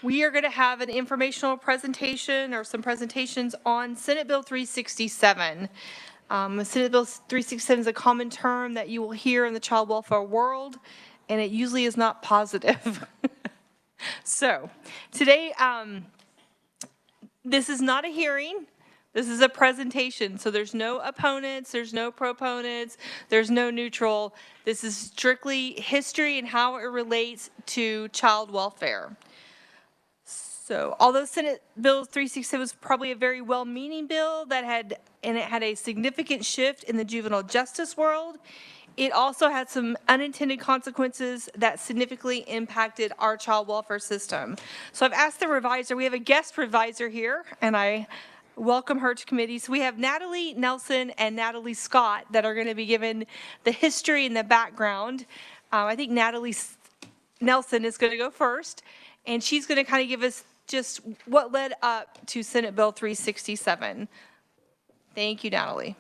We are going to have an informational presentation or some presentations on Senate Bill 367. Senate Bill 367 is a common term that you will hear in the child welfare world, and it usually is not positive. So today, this is not a hearing. This is a presentation, so there's no opponents, there's no proponents, there's no neutral. This is strictly history and how it relates to child welfare. So although Senate Bill 367 was probably a very well-meaning bill that had a significant shift in the juvenile justice world, it also had some unintended consequences that significantly impacted our child welfare system. So I've asked the reviser, we have a guest reviser here, and I welcome her to committee. So we have Natalie Nelson and Natalie Scott that are going to be given the history and the background. I think Natalie Nelson is going to go first, and she's going to kind of give us just what led up to Senate Bill 367. Thank you, Natalie.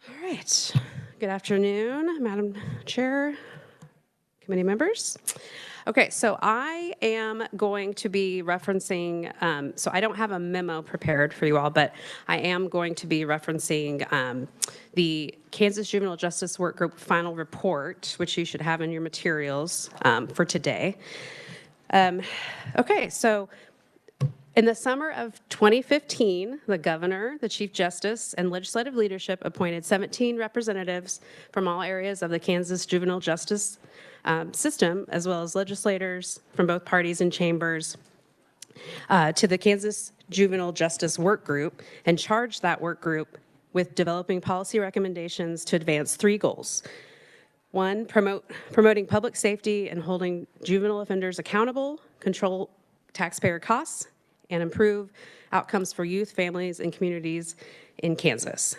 All right. Good afternoon, Madam Chair, committee members. Okay, so I am going to be referencing, so I don't have a memo prepared for you all, but I am going to be referencing the Kansas Juvenile Justice Workgroup final report, which you should have in your materials for today. Okay, so in the summer of 2015, the governor, the chief justice, and legislative leadership appointed 17 representatives from all areas of the Kansas juvenile justice system, as well as legislators from both parties and chambers, to the Kansas Juvenile Justice Work Group, and charged that work group with developing policy recommendations to advance 3 goals. 1, promoting public safety and holding juvenile offenders accountable, control taxpayer costs, and improve outcomes for youth, families, and communities in Kansas.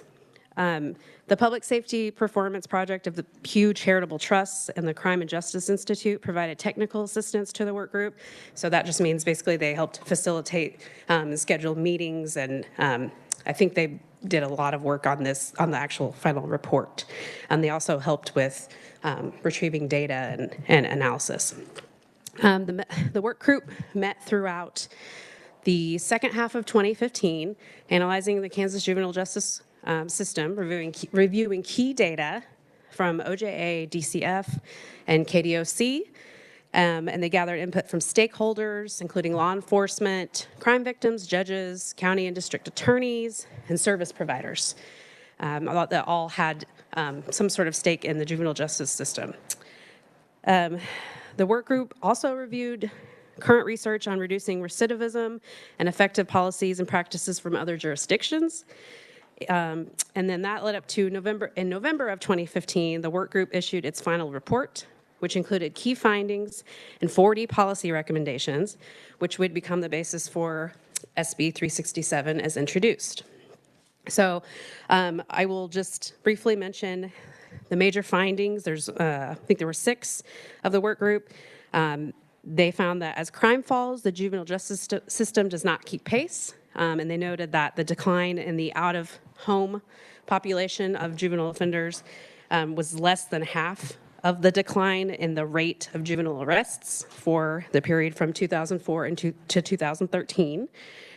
The Public Safety Performance Project of the Pew Charitable Trusts and the Crime and Justice Institute provided technical assistance to the work group. So that just means basically they helped facilitate scheduled meetings, and I think they did a lot of work on this, on the actual final report. And they also helped with retrieving data and analysis. The work group met throughout the second half of 2015, analyzing the Kansas juvenile justice system, reviewing key data from OJA, DCF, and KDOC, and they gathered input from stakeholders, including law enforcement, crime victims, judges, county and district attorneys, and service providers. That all had some sort of stake in the juvenile justice system. The work group also reviewed current research on reducing recidivism and effective policies and practices from other jurisdictions. And then that led up to November. In November of 2015, the work group issued its final report, which included key findings and 40 policy recommendations, which would become the basis for SB 367 as introduced. So I will just briefly mention the major findings. I think there were 6 of the work group. They found that as crime falls, the juvenile justice system does not keep pace. And they noted that the decline in the out-of-home population of juvenile offenders was less than half of the decline in the rate of juvenile arrests for the period from 2004 to 2013.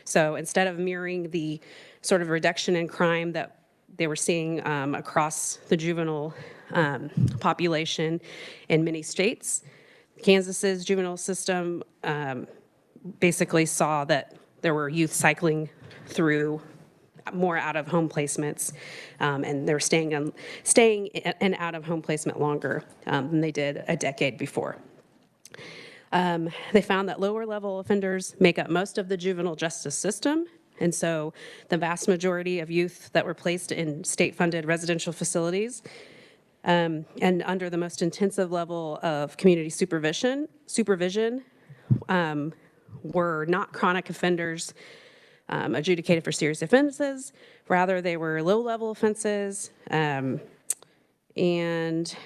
So instead of mirroring the sort of reduction in crime that they were seeing across the juvenile population in many states, Kansas's juvenile system basically saw that there were youth cycling through more out-of-home placements, and they're staying in out-of-home placement longer than they did a decade before. They found that lower-level offenders make up most of the juvenile justice system, and so the vast majority of youth that were placed in state-funded residential facilities and under the most intensive level of community supervision were not chronic offenders adjudicated for serious offenses. Rather, they were low-level offenses, and they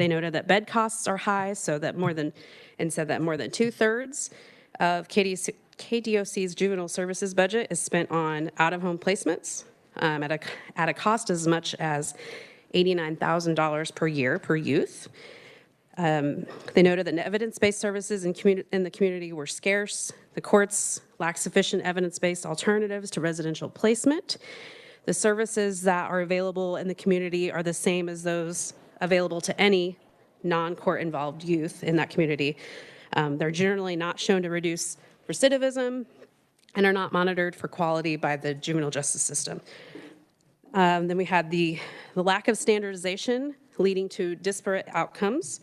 noted that bed costs are high, said that more than 2/3 of KDOC's juvenile services budget is spent on out-of-home placements at a cost as much as $89,000 per year per youth. They noted that evidence-based services in the community were scarce. The courts lack sufficient evidence-based alternatives to residential placement. The services that are available in the community are the same as those available to any non-court involved youth in that community. They're generally not shown to reduce recidivism and are not monitored for quality by the juvenile justice system. Then we had the lack of standardization leading to disparate outcomes.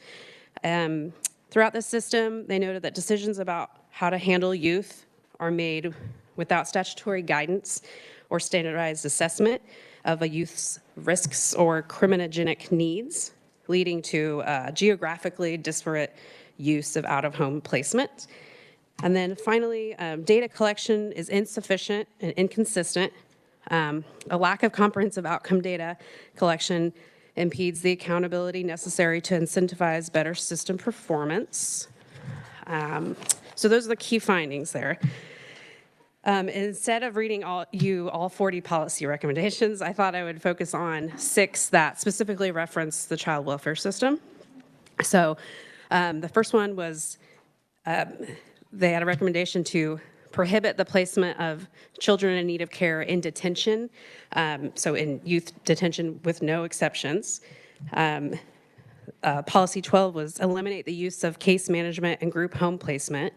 Throughout the system, they noted that decisions about how to handle youth are made without statutory guidance or standardized assessment of a youth's risks or criminogenic needs, leading to geographically disparate use of out-of-home placement. And then finally, data collection is insufficient and inconsistent. A lack of comprehensive outcome data collection impedes the accountability necessary to incentivize better system performance. So those are the key findings there. Instead of reading all 40 policy recommendations, I thought I would focus on 6 that specifically reference the child welfare system. So the first one was they had a recommendation to prohibit the placement of children in need of care in detention, so in youth detention with no exceptions. Policy 12 was eliminate the use of case management and group home placement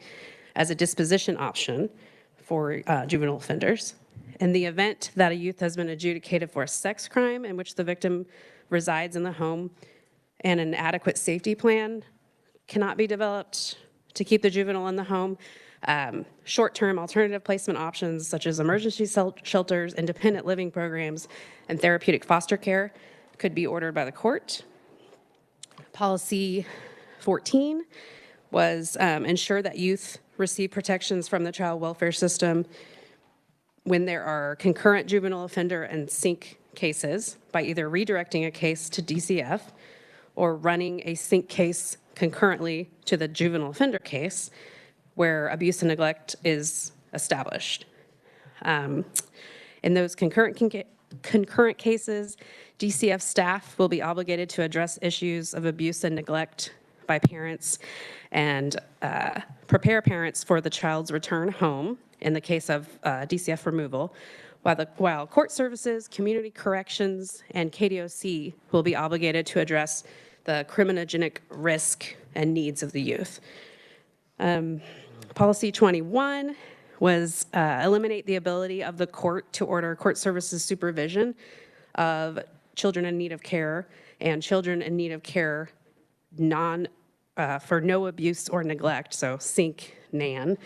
as a disposition option for juvenile offenders. In the event that a youth has been adjudicated for a sex crime in which the victim resides in the home and an adequate safety plan cannot be developed to keep the juvenile in the home, short-term alternative placement options such as emergency shelters, independent living programs, and therapeutic foster care could be ordered by the court. Policy 14 was ensure that youth receive protections from the child welfare system when there are concurrent juvenile offender and sync cases by either redirecting a case to DCF or running a sync case concurrently to the juvenile offender case where abuse and neglect is established. In those concurrent cases, DCF staff will be obligated to address issues of abuse and neglect by parents and prepare parents for the child's return home in the case of DCF removal, while court services, community corrections, and KDOC will be obligated to address the criminogenic risk and needs of the youth. Policy 21 was eliminate the ability of the court to order court services supervision of children in need of care and children in need of care for no abuse or neglect, so SYNC NAN,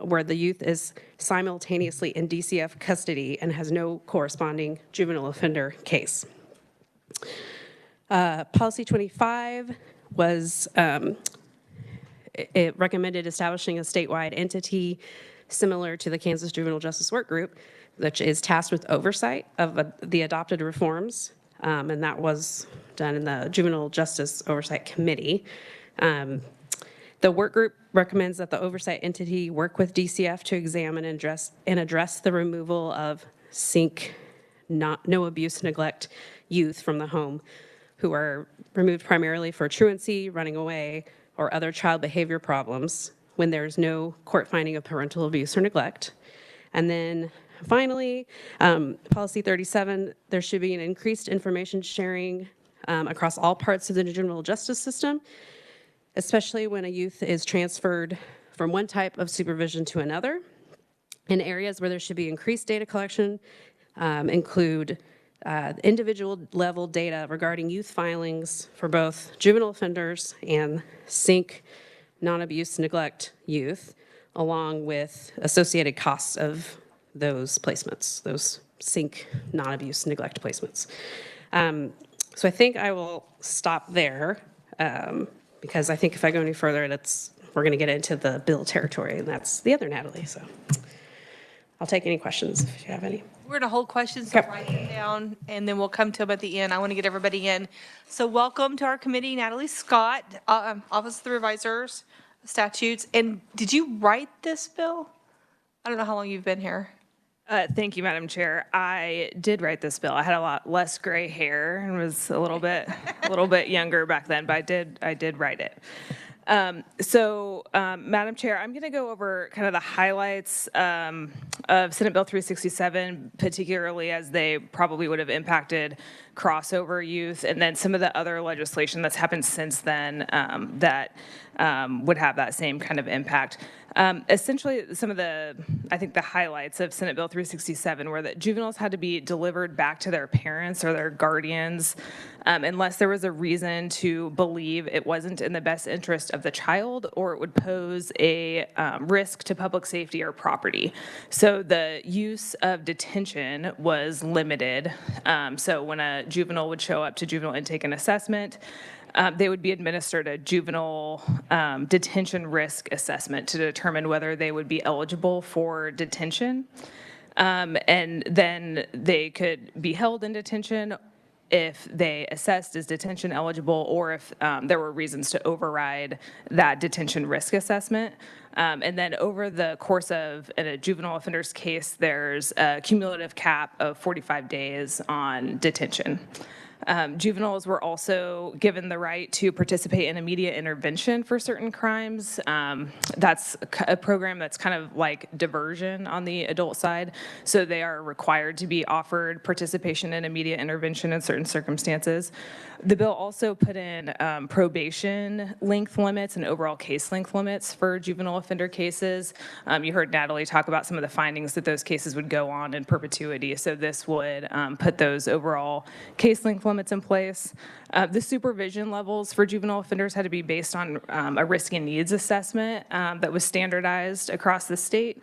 where the youth is simultaneously in DCF custody and has no corresponding juvenile offender case. Policy 25 was, it recommended establishing a statewide entity similar to the Kansas Juvenile Justice Work Group, which is tasked with oversight of the adopted reforms, and that was done in the Juvenile Justice Oversight Committee. The work group recommends that the oversight entity work with DCF to examine and address the removal of SYNC, no abuse, neglect youth from the home who are removed primarily for truancy, running away, or other child behavior problems when there's no court finding of parental abuse or neglect. And then finally, policy 37, there should be an increased information sharing across all parts of the juvenile justice system, especially when a youth is transferred from one type of supervision to another. In areas where there should be increased data collection include individual level data regarding youth filings for both juvenile offenders and SYNC non-abuse neglect youth, along with associated costs of those placements, those SYNC non-abuse neglect placements. So I think I will stop there because I think if I go any further, we're going to get into the bill territory, and that's the other Natalie. So I'll take any questions if you have any. We're going to hold questions, so write them down, and then we'll come to them at the end. I want to get everybody in. So welcome to our committee, Natalie Scott, Office of the Revisers, Statutes. And did you write this bill? I don't know how long you've been here. Thank you, Madam Chair. I did write this bill. I had a lot less gray hair and was a little bit younger back then, but I did write it. Madam Chair, I'm going to go over kind of the highlights of Senate Bill 367, particularly as they probably would have impacted crossover youth, and then some of the other legislation that's happened since then that would have that same kind of impact. Essentially, some of the, I think the highlights of Senate Bill 367 were that juveniles had to be delivered back to their parents or their guardians unless there was a reason to believe it wasn't in the best interest of the child or it would pose a risk to public safety or property. So the use of detention was limited. So when a juvenile would show up to juvenile intake and assessment, they would be administered a juvenile detention risk assessment to determine whether they would be eligible for detention. And then they could be held in detention if they assessed as detention eligible or if there were reasons to override that detention risk assessment. And then over the course of in a juvenile offender's case, there's a cumulative cap of 45 days on detention. Juveniles were also given the right to participate in immediate intervention for certain crimes. That's a program that's kind of like diversion on the adult side. So they are required to be offered participation in immediate intervention in certain circumstances. The bill also put in probation length limits and overall case length limits for juvenile offender cases. You heard Natalie talk about some of the findings that those cases would go on in perpetuity. So this would put those overall case length limits in place. The supervision levels for juvenile offenders had to be based on a risk and needs assessment that was standardized across the state.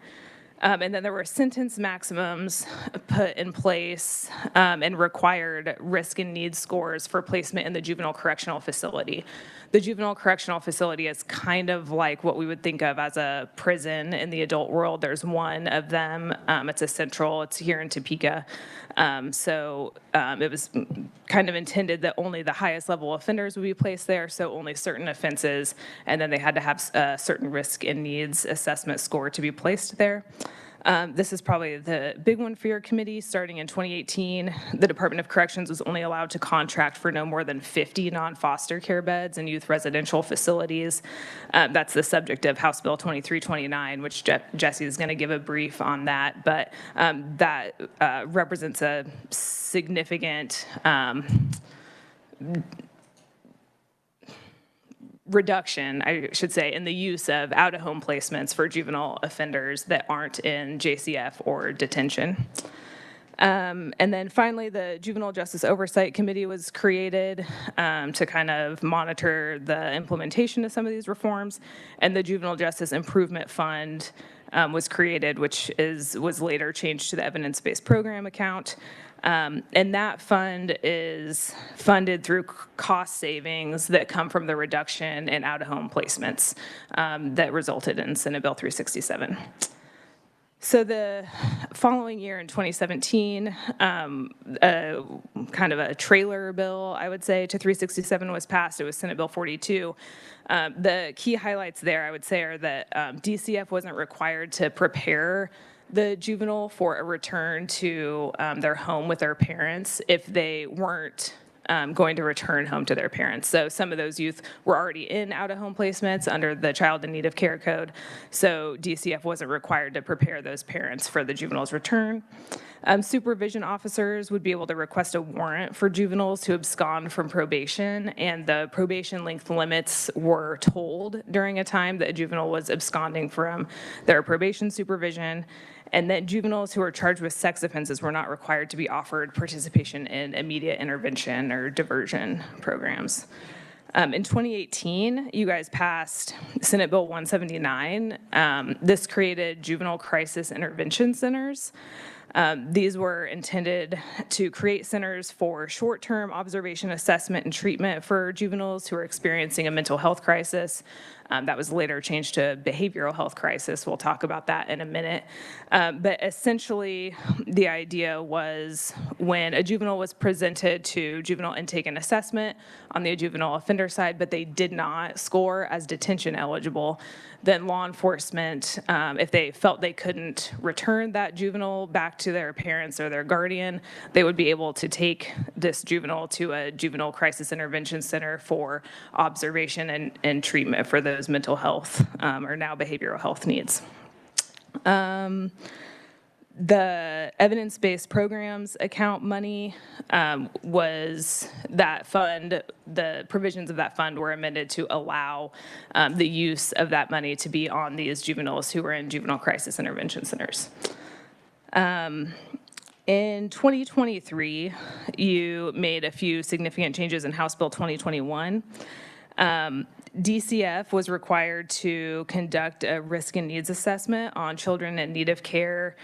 And then there were sentence maximums put in place and required risk and needs scores for placement in the juvenile correctional facility. The juvenile correctional facility is kind of like what we would think of as a prison in the adult world. There's one of them. It's a central. It's here in Topeka. It was kind of intended that only the highest level offenders would be placed there, so only certain offenses, and then they had to have a certain risk and needs assessment score to be placed there. This is probably the big one for your committee. Starting in 2018, the Department of Corrections was only allowed to contract for no more than 50 non-foster care beds in youth residential facilities. That's the subject of House Bill 2329, which Jesse is going to give a brief on that, but that represents a significant reduction, I should say, in the use of out-of-home placements for juvenile offenders that aren't in JCF or detention. And then finally, the Juvenile Justice Oversight Committee was created to kind of monitor the implementation of some of these reforms, and the Juvenile Justice Improvement Fund was created, which was later changed to the Evidence-Based Program account. And that fund is funded through cost savings that come from the reduction in out-of-home placements that resulted in Senate Bill 367. So the following year in 2017, kind of a trailer bill, I would say, to 367 was passed. It was Senate Bill 42. The key highlights there, I would say, are that DCF wasn't required to prepare the juvenile for a return to their home with their parents if they weren't going to return home to their parents. So some of those youth were already in out-of-home placements under the Child in Need of Care Code, so DCF wasn't required to prepare those parents for the juvenile's return. Supervision officers would be able to request a warrant for juveniles to abscond from probation, and the probation length limits were told during a time that a juvenile was absconding from their probation supervision. And then juveniles who are charged with sex offenses were not required to be offered participation in immediate intervention or diversion programs. In 2018, you guys passed Senate Bill 179. This created juvenile crisis intervention centers. These were intended to create centers for short-term observation, assessment, and treatment for juveniles who are experiencing a mental health crisis. That was later changed to behavioral health crisis. We'll talk about that in a minute. But essentially, the idea was when a juvenile was presented to juvenile intake and assessment on the juvenile offender side, but they did not score as detention eligible, then law enforcement, if they felt they couldn't return that juvenile back to their parents or their guardian, they would be able to take this juvenile to a juvenile crisis intervention center for observation and treatment for those mental health or now behavioral health needs. The evidence-based programs account money was that fund, the provisions of that fund were amended to allow the use of that money to be on these juveniles who were in juvenile crisis intervention centers. In 2023, you made a few significant changes in House Bill 2021. DCF was required to conduct a risk and needs assessment on children in need of care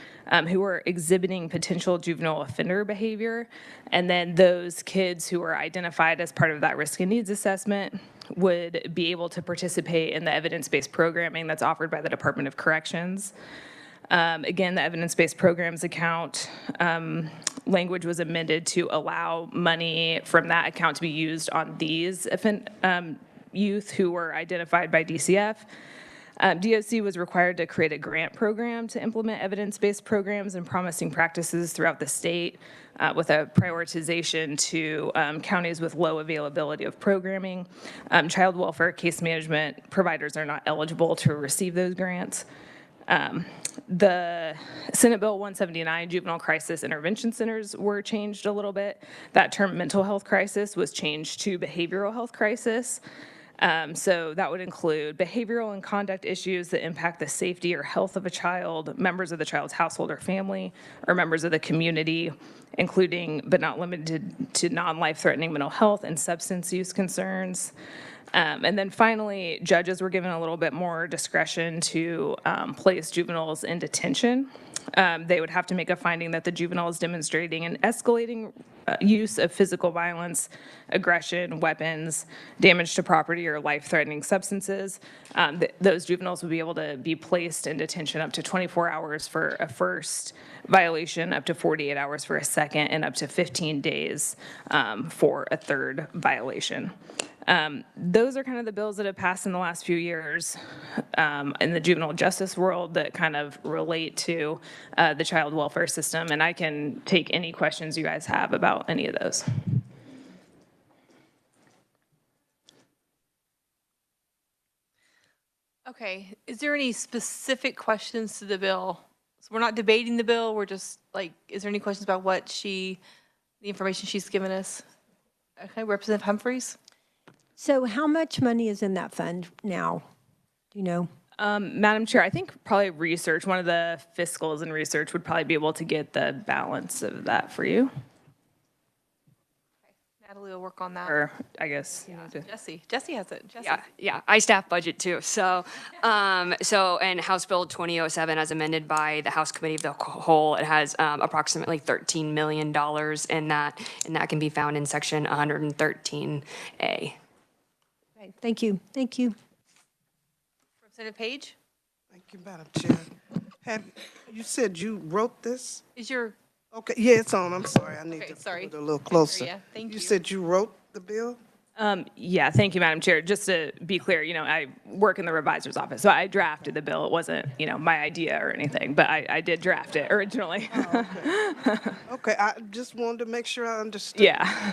who were exhibiting potential juvenile offender behavior. And then those kids who were identified as part of that risk and needs assessment would be able to participate in the evidence-based programming that's offered by the Department of Corrections. Again, the evidence-based programs account language was amended to allow money from that account to be used on these youth who were identified by DCF. DOC was required to create a grant program to implement evidence-based programs and promising practices throughout the state with a prioritization to counties with low availability of programming. Child welfare case management providers are not eligible to receive those grants. The Senate Bill 179 juvenile crisis intervention centers were changed a little bit. That term mental health crisis was changed to behavioral health crisis. So that would include behavioral and conduct issues that impact the safety or health of a child, members of the child's household or family, or members of the community, including but not limited to non-life-threatening mental health and substance use concerns. And then finally, judges were given a little bit more discretion to place juveniles in detention. They would have to make a finding that the juvenile is demonstrating an escalating use of physical violence, aggression, weapons, damage to property, or life-threatening substances. Those juveniles would be able to be placed in detention up to 24 hours for a first violation, up to 48 hours for a second, and up to 15 days for a third violation. Those are kind of the bills that have passed in the last few years in the juvenile justice world that kind of relate to the child welfare system, and I can take any questions you guys have about any of those. Okay, is there any specific questions to the bill? So we're not debating the bill, we're just like, is there any questions about what the information she's given us? Okay, Representative Humphreys? So how much money is in that fund now? Do you know? Madam Chair, I think probably research, one of the fiscals in research would probably be able to get the balance of that for you. Natalie will work on that. Or I guess you need to. Jesse has it. Jesse. Yeah, I staff budget too. So, and House Bill 2007, as amended by the House Committee of the Whole, it has approximately $13 million in that, and that can be found in Section 113A. Right, thank you. Thank you. Representative Page? Thank you, Madam Chair. You said you wrote this? Is your, Okay, yeah, it's on. I'm sorry. I need Okay, to sorry. put it a little closer. Yeah, thank you. You said you wrote the bill? Yeah, thank you, Madam Chair. Just to be clear, I work in the revisor's office, so I drafted the bill. It wasn't, my idea or anything, but I did draft it originally. Okay, I just wanted to make sure I understood. Yeah.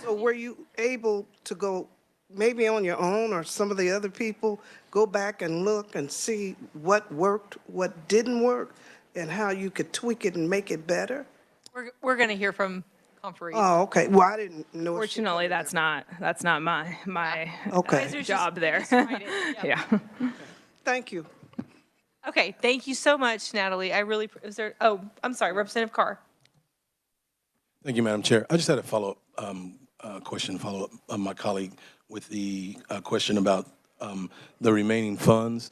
So were you able to go, maybe on your own or some of the other people, go back and look and see what worked, what didn't work, and how you could tweak it and make it better? we're going to hear from Humphreys. Oh, okay. Well, I didn't know. if she Fortunately, covered that's not my Okay. Advisors job just- there. just write it, yeah. Yeah. that. Thank you. Okay, thank you so much, Natalie. I'm sorry, Representative Carr. Thank you, Madam Chair. I just had a follow-up question, my colleague with the question about the remaining funds.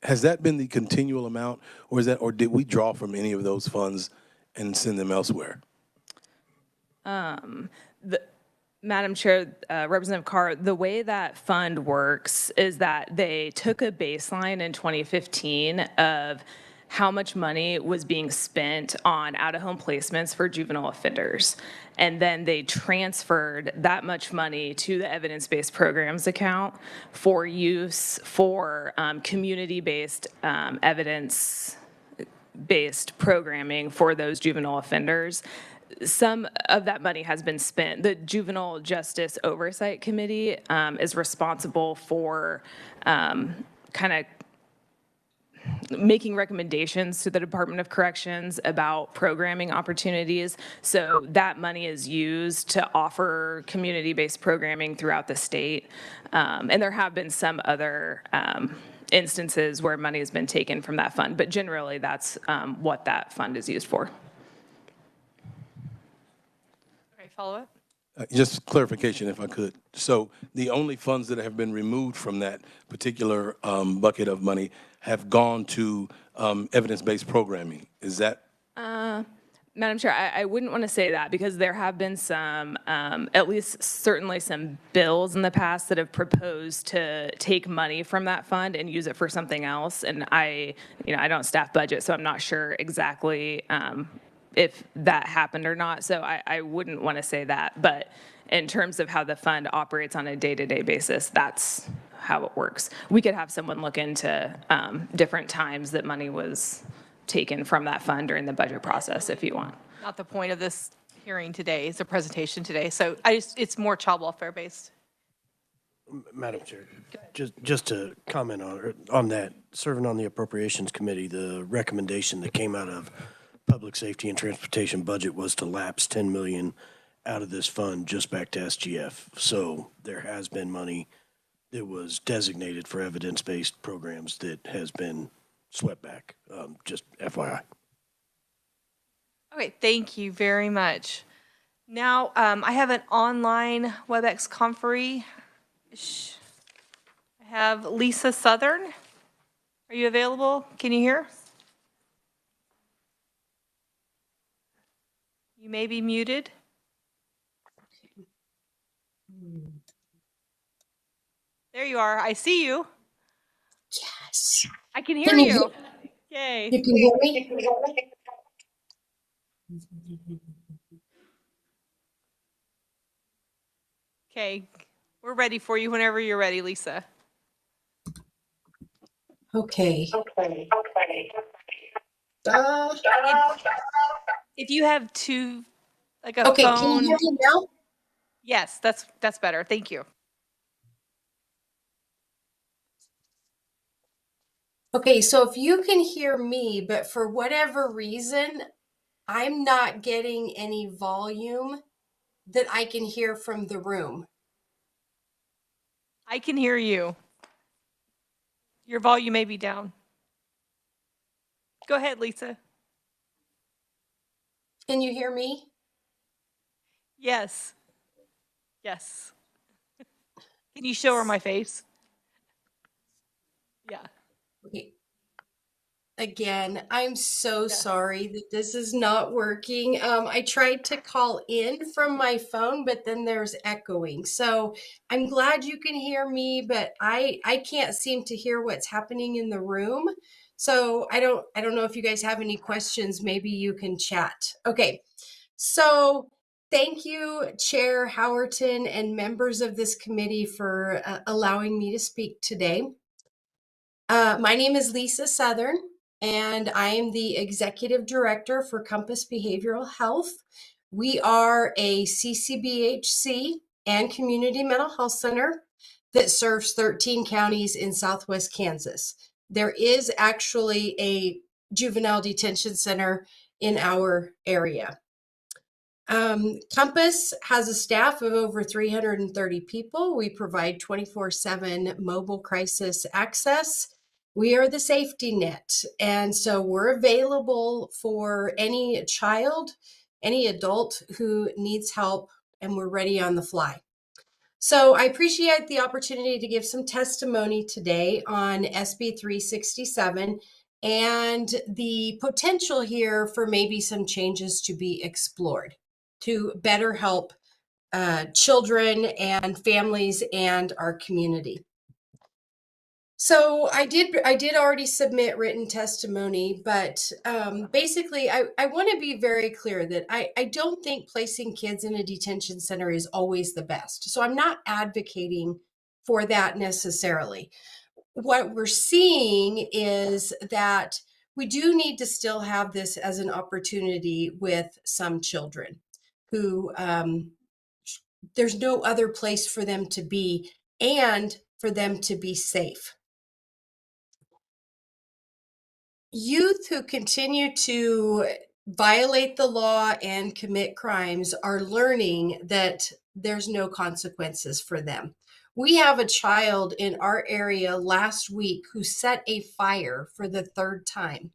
Has that been the continual amount, or did we draw from any of those funds and send them elsewhere? Madam Chair, Representative Carr, the way that fund works is that they took a baseline in 2015 of how much money was being spent on out-of-home placements for juvenile offenders. And then they transferred that much money to the evidence-based programs account for use for community-based evidence-based programming for those juvenile offenders. Some of that money has been spent. The Juvenile Justice Oversight Committee is responsible for kind of making recommendations to the Department of Corrections about programming opportunities. So that money is used to offer community-based programming throughout the state. And there have been some other instances where money has been taken from that fund, but generally that's what that fund is used for. Okay, follow up? Just clarification, if I could. So the only funds that have been removed from that particular bucket of money have gone to evidence-based programming. Is that? Madam Chair, I wouldn't want to say that because there have been some, at least certainly some bills in the past that have proposed to take money from that fund and use it for something else. And I don't staff budget, so I'm not sure exactly if that happened or not. So I wouldn't want to say that. But in terms of how the fund operates on a day-to-day basis, that's how it works. We could have someone look into different times that money was taken from that fund during the budget process if you want. Not the point of this hearing today, it's a presentation today. So it's more child welfare based. Madam Chair, just to comment on that, serving on the Appropriations Committee, the recommendation that came out of Public Safety and Transportation budget was to lapse 10 million out of this fund just back to SGF. So there has been money that was designated for evidence-based programs that has been swept back, just FYI. Okay, thank you very much. Now, I have an online WebEx conferee. I have Lisa Southern. Are you available? Can you hear? You may be muted. There you are. I see you. Yes. I can hear Can you you. Yay. You can hear me? Okay, we're ready for you whenever you're ready, Lisa. Okay. If you have a Okay, can phone. you hear me now? Yes, that's better. Thank you. Okay, so if you can hear me, but for whatever reason, I'm not getting any volume that I can hear from the room. I can hear you. Your volume may be down. Go ahead, Lisa. Can you hear me? Yes. Yes. Can you show her my face? Yeah. Okay. Again, I'm so sorry that this is not working. I tried to call in from my phone, but then there's echoing. So I'm glad you can hear me, but I can't seem to hear what's happening in the room. So I don't know if you guys have any questions. Maybe you can chat. Okay. So thank you, Chair Howerton and members of this committee for allowing me to speak today. My name is Lisa Southern, and I am the Executive Director for Compass Behavioral Health. We are a CCBHC and Community Mental Health Center that serves 13 counties in Southwest Kansas. There is actually a juvenile detention center in our area. Compass has a staff of over 330 people. We provide 24/7 mobile crisis access. We are the safety net. And so we're available for any child, any adult who needs help, and we're ready on the fly. So I appreciate the opportunity to give some testimony today on SB 367 and the potential here for maybe some changes to be explored to better help children and families and our community. So I did already submit written testimony, but basically I want to be very clear that I don't think placing kids in a detention center is always the best. So I'm not advocating for that necessarily. What we're seeing is that we do need to still have this as an opportunity with some children who there's no other place for them to be and for them to be safe. Youth who continue to violate the law and commit crimes are learning that there's no consequences for them. We have a child in our area last week who set a fire for the third time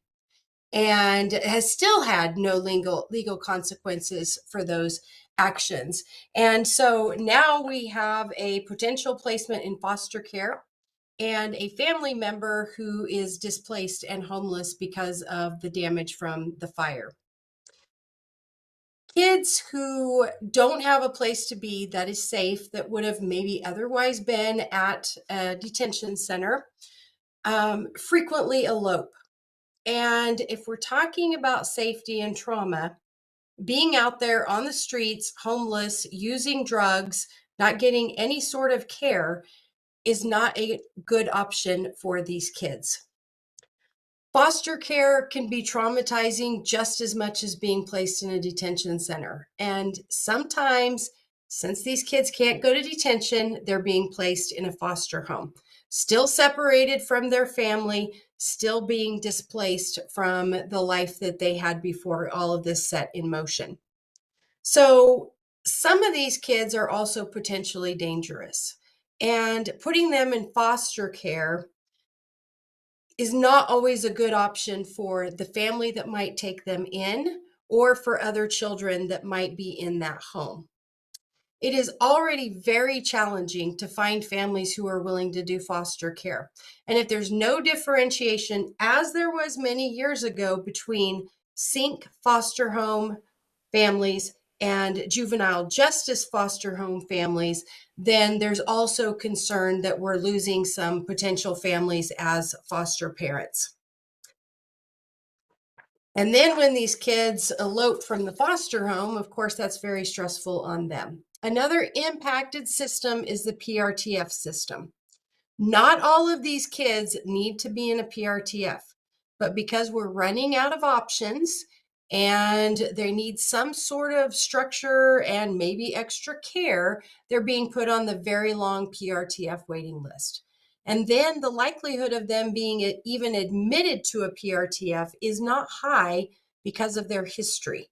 and has still had no legal consequences for those actions. And so now we have a potential placement in foster care and a family member who is displaced and homeless because of the damage from the fire. Kids who don't have a place to be that is safe, that would have maybe otherwise been at a detention center, frequently elope. And if we're talking about safety and trauma, being out there on the streets, homeless, using drugs, not getting any sort of care is not a good option for these kids. Foster care can be traumatizing just as much as being placed in a detention center. And sometimes, since these kids can't go to detention, they're being placed in a foster home, still separated from their family, still being displaced from the life that they had before all of this set in motion. So some of these kids are also potentially dangerous. And putting them in foster care is not always a good option for the family that might take them in or for other children that might be in that home. It is already very challenging to find families who are willing to do foster care. And if there's no differentiation, as there was many years ago, between SINC foster home families and juvenile justice foster home families, then there's also concern that we're losing some potential families as foster parents. And then when these kids elope from the foster home, of course, that's very stressful on them. Another impacted system is the PRTF system. Not all of these kids need to be in a PRTF, but because we're running out of options and they need some sort of structure and maybe extra care, they're being put on the very long PRTF waiting list. And then the likelihood of them being even admitted to a PRTF is not high because of their history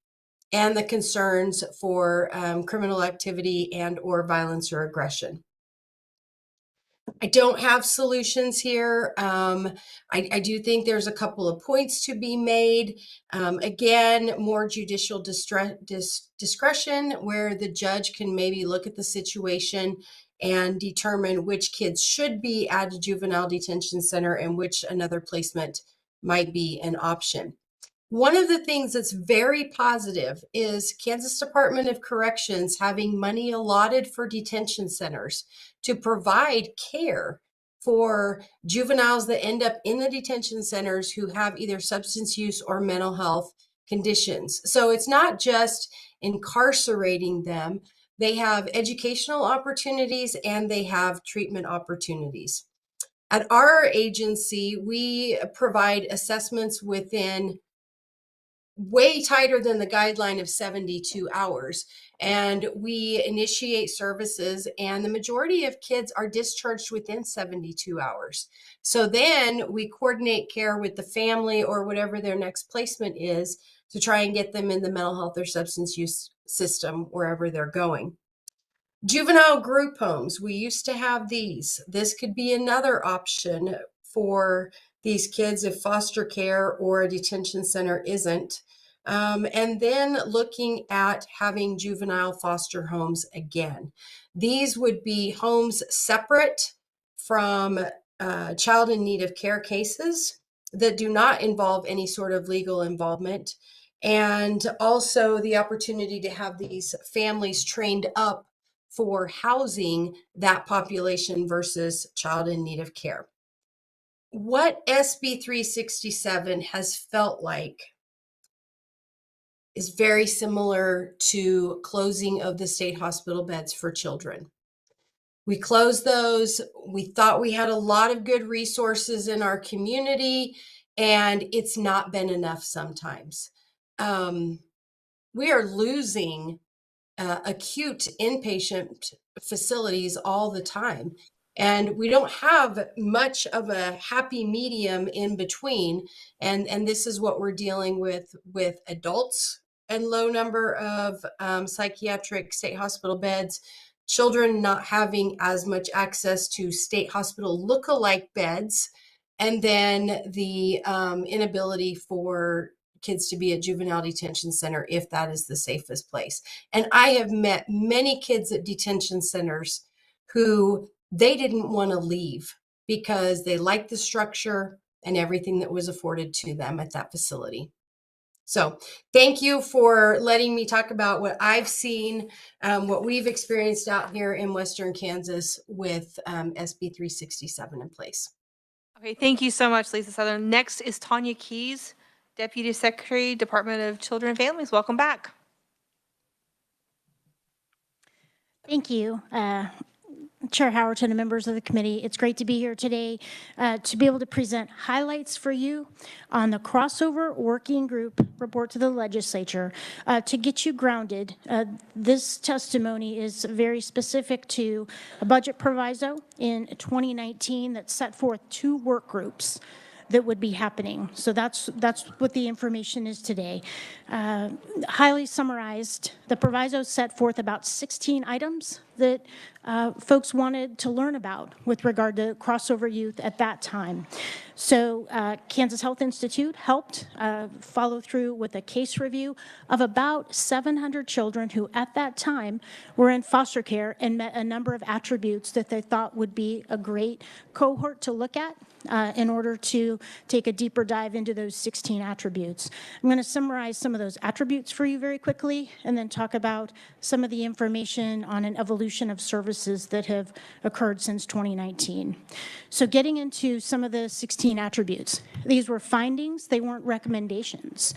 and the concerns for criminal activity and or violence or aggression. I don't have solutions here. I do think there's a couple of points to be made. Again, more judicial discretion where the judge can maybe look at the situation and determine which kids should be at a juvenile detention center and which another placement might be an option. One of the things that's very positive is Kansas Department of Corrections having money allotted for detention centers to provide care for juveniles that end up in the detention centers who have either substance use or mental health conditions. So it's not just incarcerating them, they have educational opportunities and they have treatment opportunities. At our agency, we provide assessments within way tighter than the guideline of 72 hours. And we initiate services, and the majority of kids are discharged within 72 hours. So then we coordinate care with the family or whatever their next placement is to try and get them in the mental health or substance use system wherever they're going. Juvenile group homes, we used to have these. This could be another option for these kids if foster care or a detention center isn't. And then looking at having juvenile foster homes again. These would be homes separate from child in need of care cases that do not involve any sort of legal involvement. And also the opportunity to have these families trained up for housing that population versus child in need of care. What SB 367 has felt like is very similar to closing of the state hospital beds for children. We closed those. We thought we had a lot of good resources in our community, and it's not been enough sometimes. We are losing acute inpatient facilities all the time. And we don't have much of a happy medium in between. And this is what we're dealing with adults and low number of psychiatric state hospital beds, children not having as much access to state hospital look-alike beds, and then the inability for kids to be at juvenile detention center if that is the safest place. And I have met many kids at detention centers who they didn't want to leave because they liked the structure and everything that was afforded to them at that facility. So thank you for letting me talk about what I've seen, what we've experienced out here in Western Kansas with SB 367 in place. Okay, thank you so much, Lisa Southern. Next is Tanya Keys, Deputy Secretary, Department of Children and Families. Welcome back. Thank you, Chair Howerton and members of the committee. It's great to be here today to be able to present highlights for you on the crossover working group report to the legislature to get you grounded. This testimony is very specific to a budget proviso in 2019 that set forth 2 work groups that would be happening. So that's what the information is today. Highly summarized, the proviso set forth about 16 items that folks wanted to learn about with regard to crossover youth at that time. So Kansas Health Institute helped follow through with a case review of about 700 children who at that time were in foster care and met a number of attributes that they thought would be a great cohort to look at in order to take a deeper dive into those 16 attributes. I'm going to summarize some of those attributes for you very quickly and then talk about some of the information on an evolution of services that have occurred since 2019. So getting into some of the 16 attributes. These were findings, they weren't recommendations,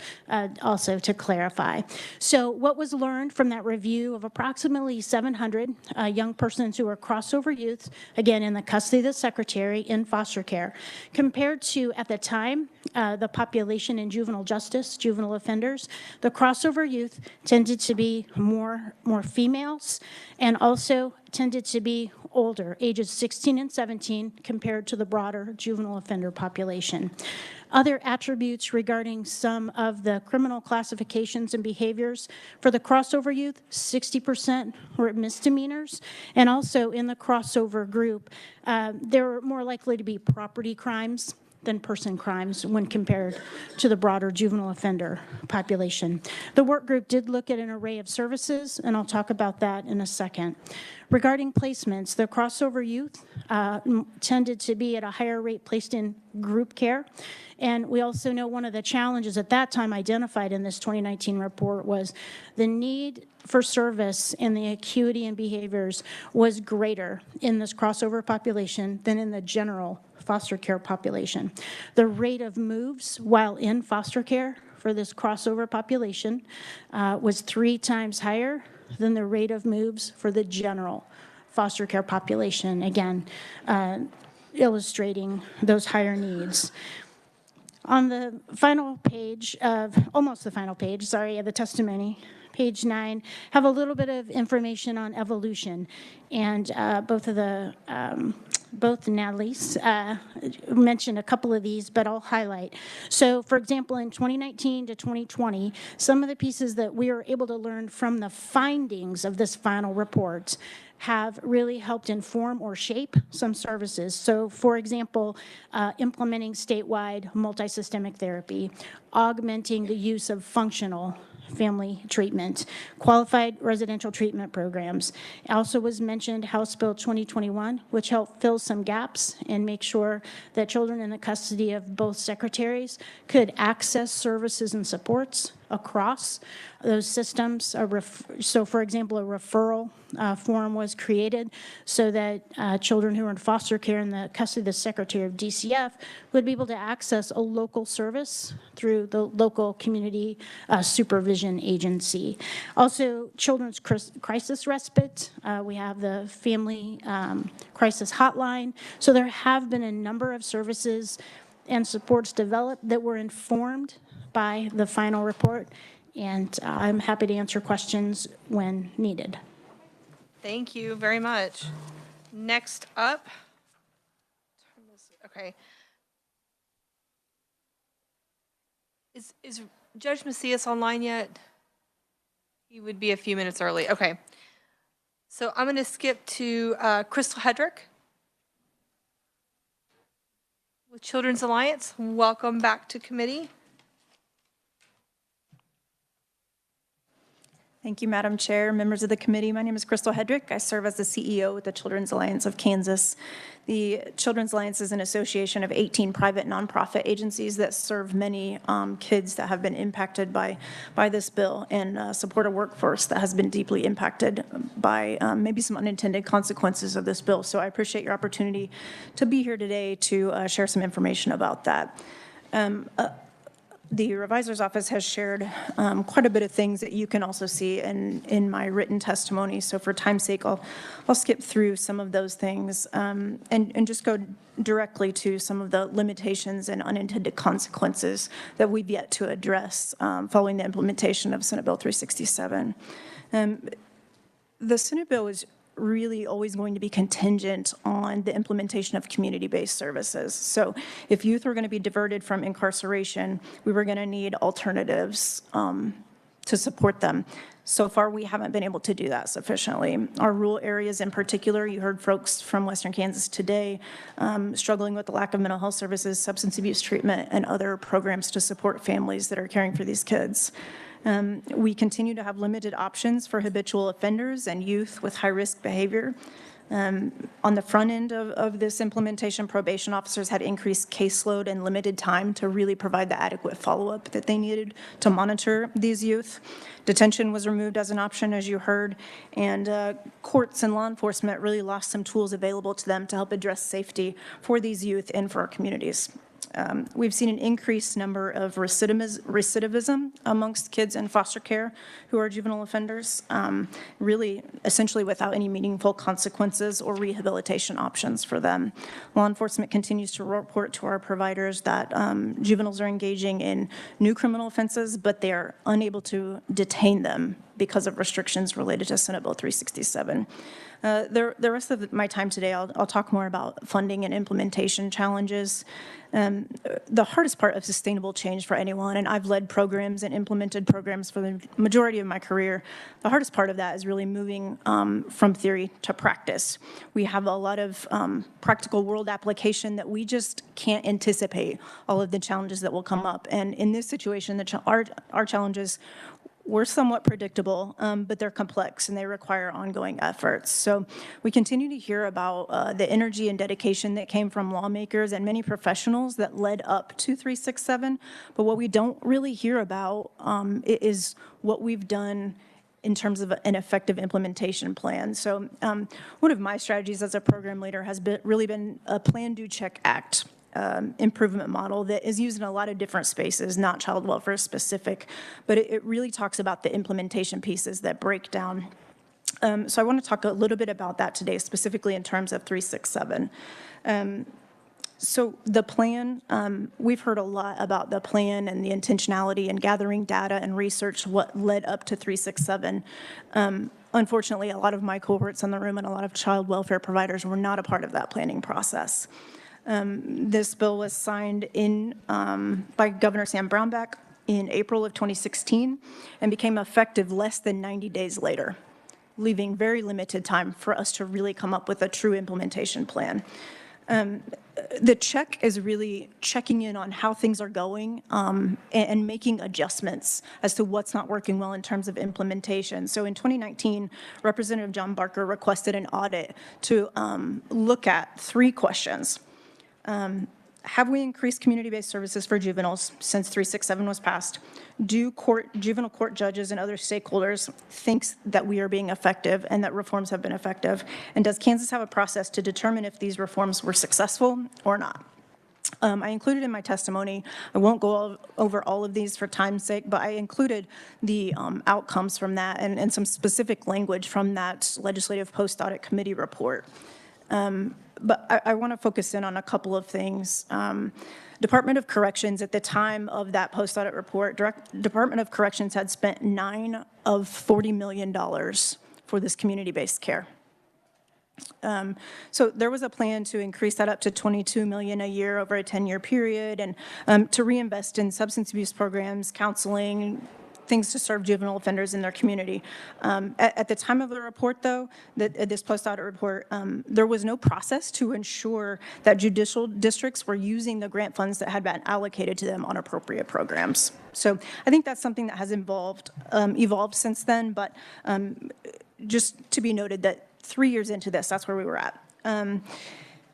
also to clarify. So what was learned from that review of approximately 700 young persons who are crossover youth, again in the custody of the secretary in foster care, compared to at the time the population in juvenile justice, juvenile offenders, the crossover youth tended to be more females and also tended to be older, ages 16 and 17, compared to the broader juvenile offender population. Other attributes regarding some of the criminal classifications and behaviors for the crossover youth, 60% were misdemeanors, and also in the crossover group, they were more likely to be property crimes than person crimes when compared to the broader juvenile offender population. The work group did look at an array of services, and I'll talk about that in a second. Regarding placements, the crossover youth tended to be at a higher rate placed in group care. And we also know one of the challenges at that time identified in this 2019 report was the need for service and the acuity and behaviors was greater in this crossover population than in the general foster care population. The rate of moves while in foster care for this crossover population was 3 times higher than the rate of moves for the general foster care population, again, illustrating those higher needs. On the final page of, almost the final page, sorry, of the testimony, page 9, have a little bit of information on evolution. And both Natalie's mentioned a couple of these, but I'll highlight. So, for example, in 2019 to 2020, some of the pieces that we were able to learn from the findings of this final report have really helped inform or shape some services. So, for example, implementing statewide multisystemic therapy, augmenting the use of functional family treatment, qualified residential treatment programs. Also was mentioned House Bill 2021, which helped fill some gaps and make sure that children in the custody of both secretaries could access services and supports across those systems. So, for example, a referral form was created so that children who are in foster care in the custody of the Secretary of DCF would be able to access a local service through the local community supervision agency. Also, children's crisis respite. We have the family crisis hotline. So there have been a number of services and supports developed that were informed by the final report, and I'm happy to answer questions when needed. Thank you very much. Next up, okay. Is Judge Macias online yet? He would be a few minutes early. Okay. So I'm going to skip to Crystal Hedrick with Children's Alliance. Welcome back to committee. Thank you, Madam Chair, members of the committee. My name is Crystal Hedrick. I serve as the CEO with the Children's Alliance of Kansas. The Children's Alliance is an association of 18 private nonprofit agencies that serve many kids that have been impacted by this bill and support a workforce that has been deeply impacted by maybe some unintended consequences of this bill. So I appreciate your opportunity to be here today to share some information about that. The Revisor's Office has shared quite a bit of things that you can also see in my written testimony. So for time's sake, I'll skip through some of those things and just go directly to some of the limitations and unintended consequences that we've yet to address following the implementation of Senate Bill 367. The Senate bill is really always going to be contingent on the implementation of community-based services. So if youth are going to be diverted from incarceration, we were going to need alternatives to support them. So far, we haven't been able to do that sufficiently. Our rural areas in particular, you heard folks from Western Kansas today struggling with the lack of mental health services, substance abuse treatment, and other programs to support families that are caring for these kids. We continue to have limited options for habitual offenders and youth with high-risk behavior. On the front end of this implementation, probation officers had increased caseload and limited time to really provide the adequate follow-up that they needed to monitor these youth. Detention was removed as an option, as you heard, and courts and law enforcement really lost some tools available to them to help address safety for these youth and for our communities. We've seen an increased number of recidivism amongst kids in foster care who are juvenile offenders, really essentially without any meaningful consequences or rehabilitation options for them. Law enforcement continues to report to our providers that juveniles are engaging in new criminal offenses, but they are unable to detain them because of restrictions related to Senate Bill 367. The rest of my time today, I'll talk more about funding and implementation challenges. The hardest part of sustainable change for anyone, and I've led programs and implemented programs for the majority of my career, the hardest part of that is really moving from theory to practice. We have a lot of practical world application that we just can't anticipate all of the challenges that will come up. And in this situation, our challenges were somewhat predictable, but they're complex and they require ongoing efforts. So we continue to hear about the energy and dedication that came from lawmakers and many professionals that led up to 367. But what we don't really hear about is what we've done in terms of an effective implementation plan. So one of my strategies as a program leader has really been a Plan, Do, Check, Act improvement model that is used in a lot of different spaces, not child welfare specific, but it really talks about the implementation pieces that break down. So I want to talk a little bit about that today, specifically in terms of 367. So the plan, we've heard a lot about the plan and the intentionality and gathering data and research what led up to 367. Unfortunately, a lot of my cohorts in the room and a lot of child welfare providers were not a part of that planning process. This bill was signed by Governor Sam Brownback in April of 2016 and became effective less than 90 days later, leaving very limited time for us to really come up with a true implementation plan. The check is really checking in on how things are going and making adjustments as to what's not working well in terms of implementation. So in 2019, Representative John Barker requested an audit to look at 3 questions. have we increased community-based services for juveniles since 367 was passed? Do juvenile court judges and other stakeholders think that we are being effective and that reforms have been effective? And does Kansas have a process to determine if these reforms were successful or not? I included in my testimony, I won't go over all of these for time's sake, but I included the outcomes from that and some specific language from that legislative post-audit committee report. But I want to focus in on a couple of things. Department of Corrections, at the time of that post-audit report, Department of Corrections had spent $9 of $40 million for this community-based care. So there was a plan to increase that up to $22 million a year over a 10-year period, and to reinvest in substance abuse programs, counseling, things to serve juvenile offenders in their community. At the time of the report, though, this post-audit report, there was no process to ensure that judicial districts were using the grant funds that had been allocated to them on appropriate programs. So I think that's something that has evolved since then, but just to be noted that 3 years into this, that's where we were at.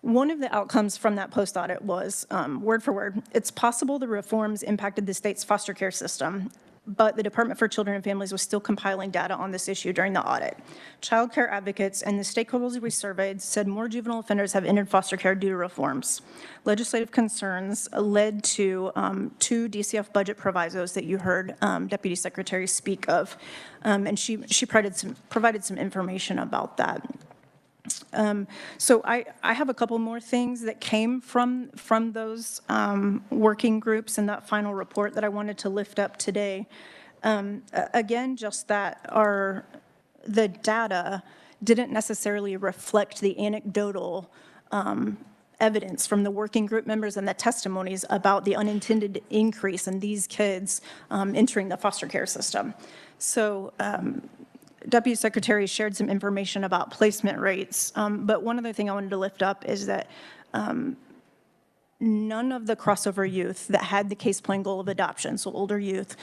One of the outcomes from that post-audit was, word for word, it's possible the reforms impacted the state's foster care system, but the Department for Children and Families was still compiling data on this issue during the audit. Child care advocates and the stakeholders we surveyed said more juvenile offenders have entered foster care due to reforms. Legislative concerns led to 2 DCF budget provisos that you heard Deputy Secretary speak of, and she provided some information about that. So I have a couple more things that came from those working groups and that final report that I wanted to lift up today. Again, just that the data didn't necessarily reflect the anecdotal evidence from the working group members and the testimonies about the unintended increase in these kids entering the foster care system. So Deputy Secretary shared some information about placement rates, but one other thing I wanted to lift up is that none of the crossover youth that had the case plan goal of adoption, so older youth,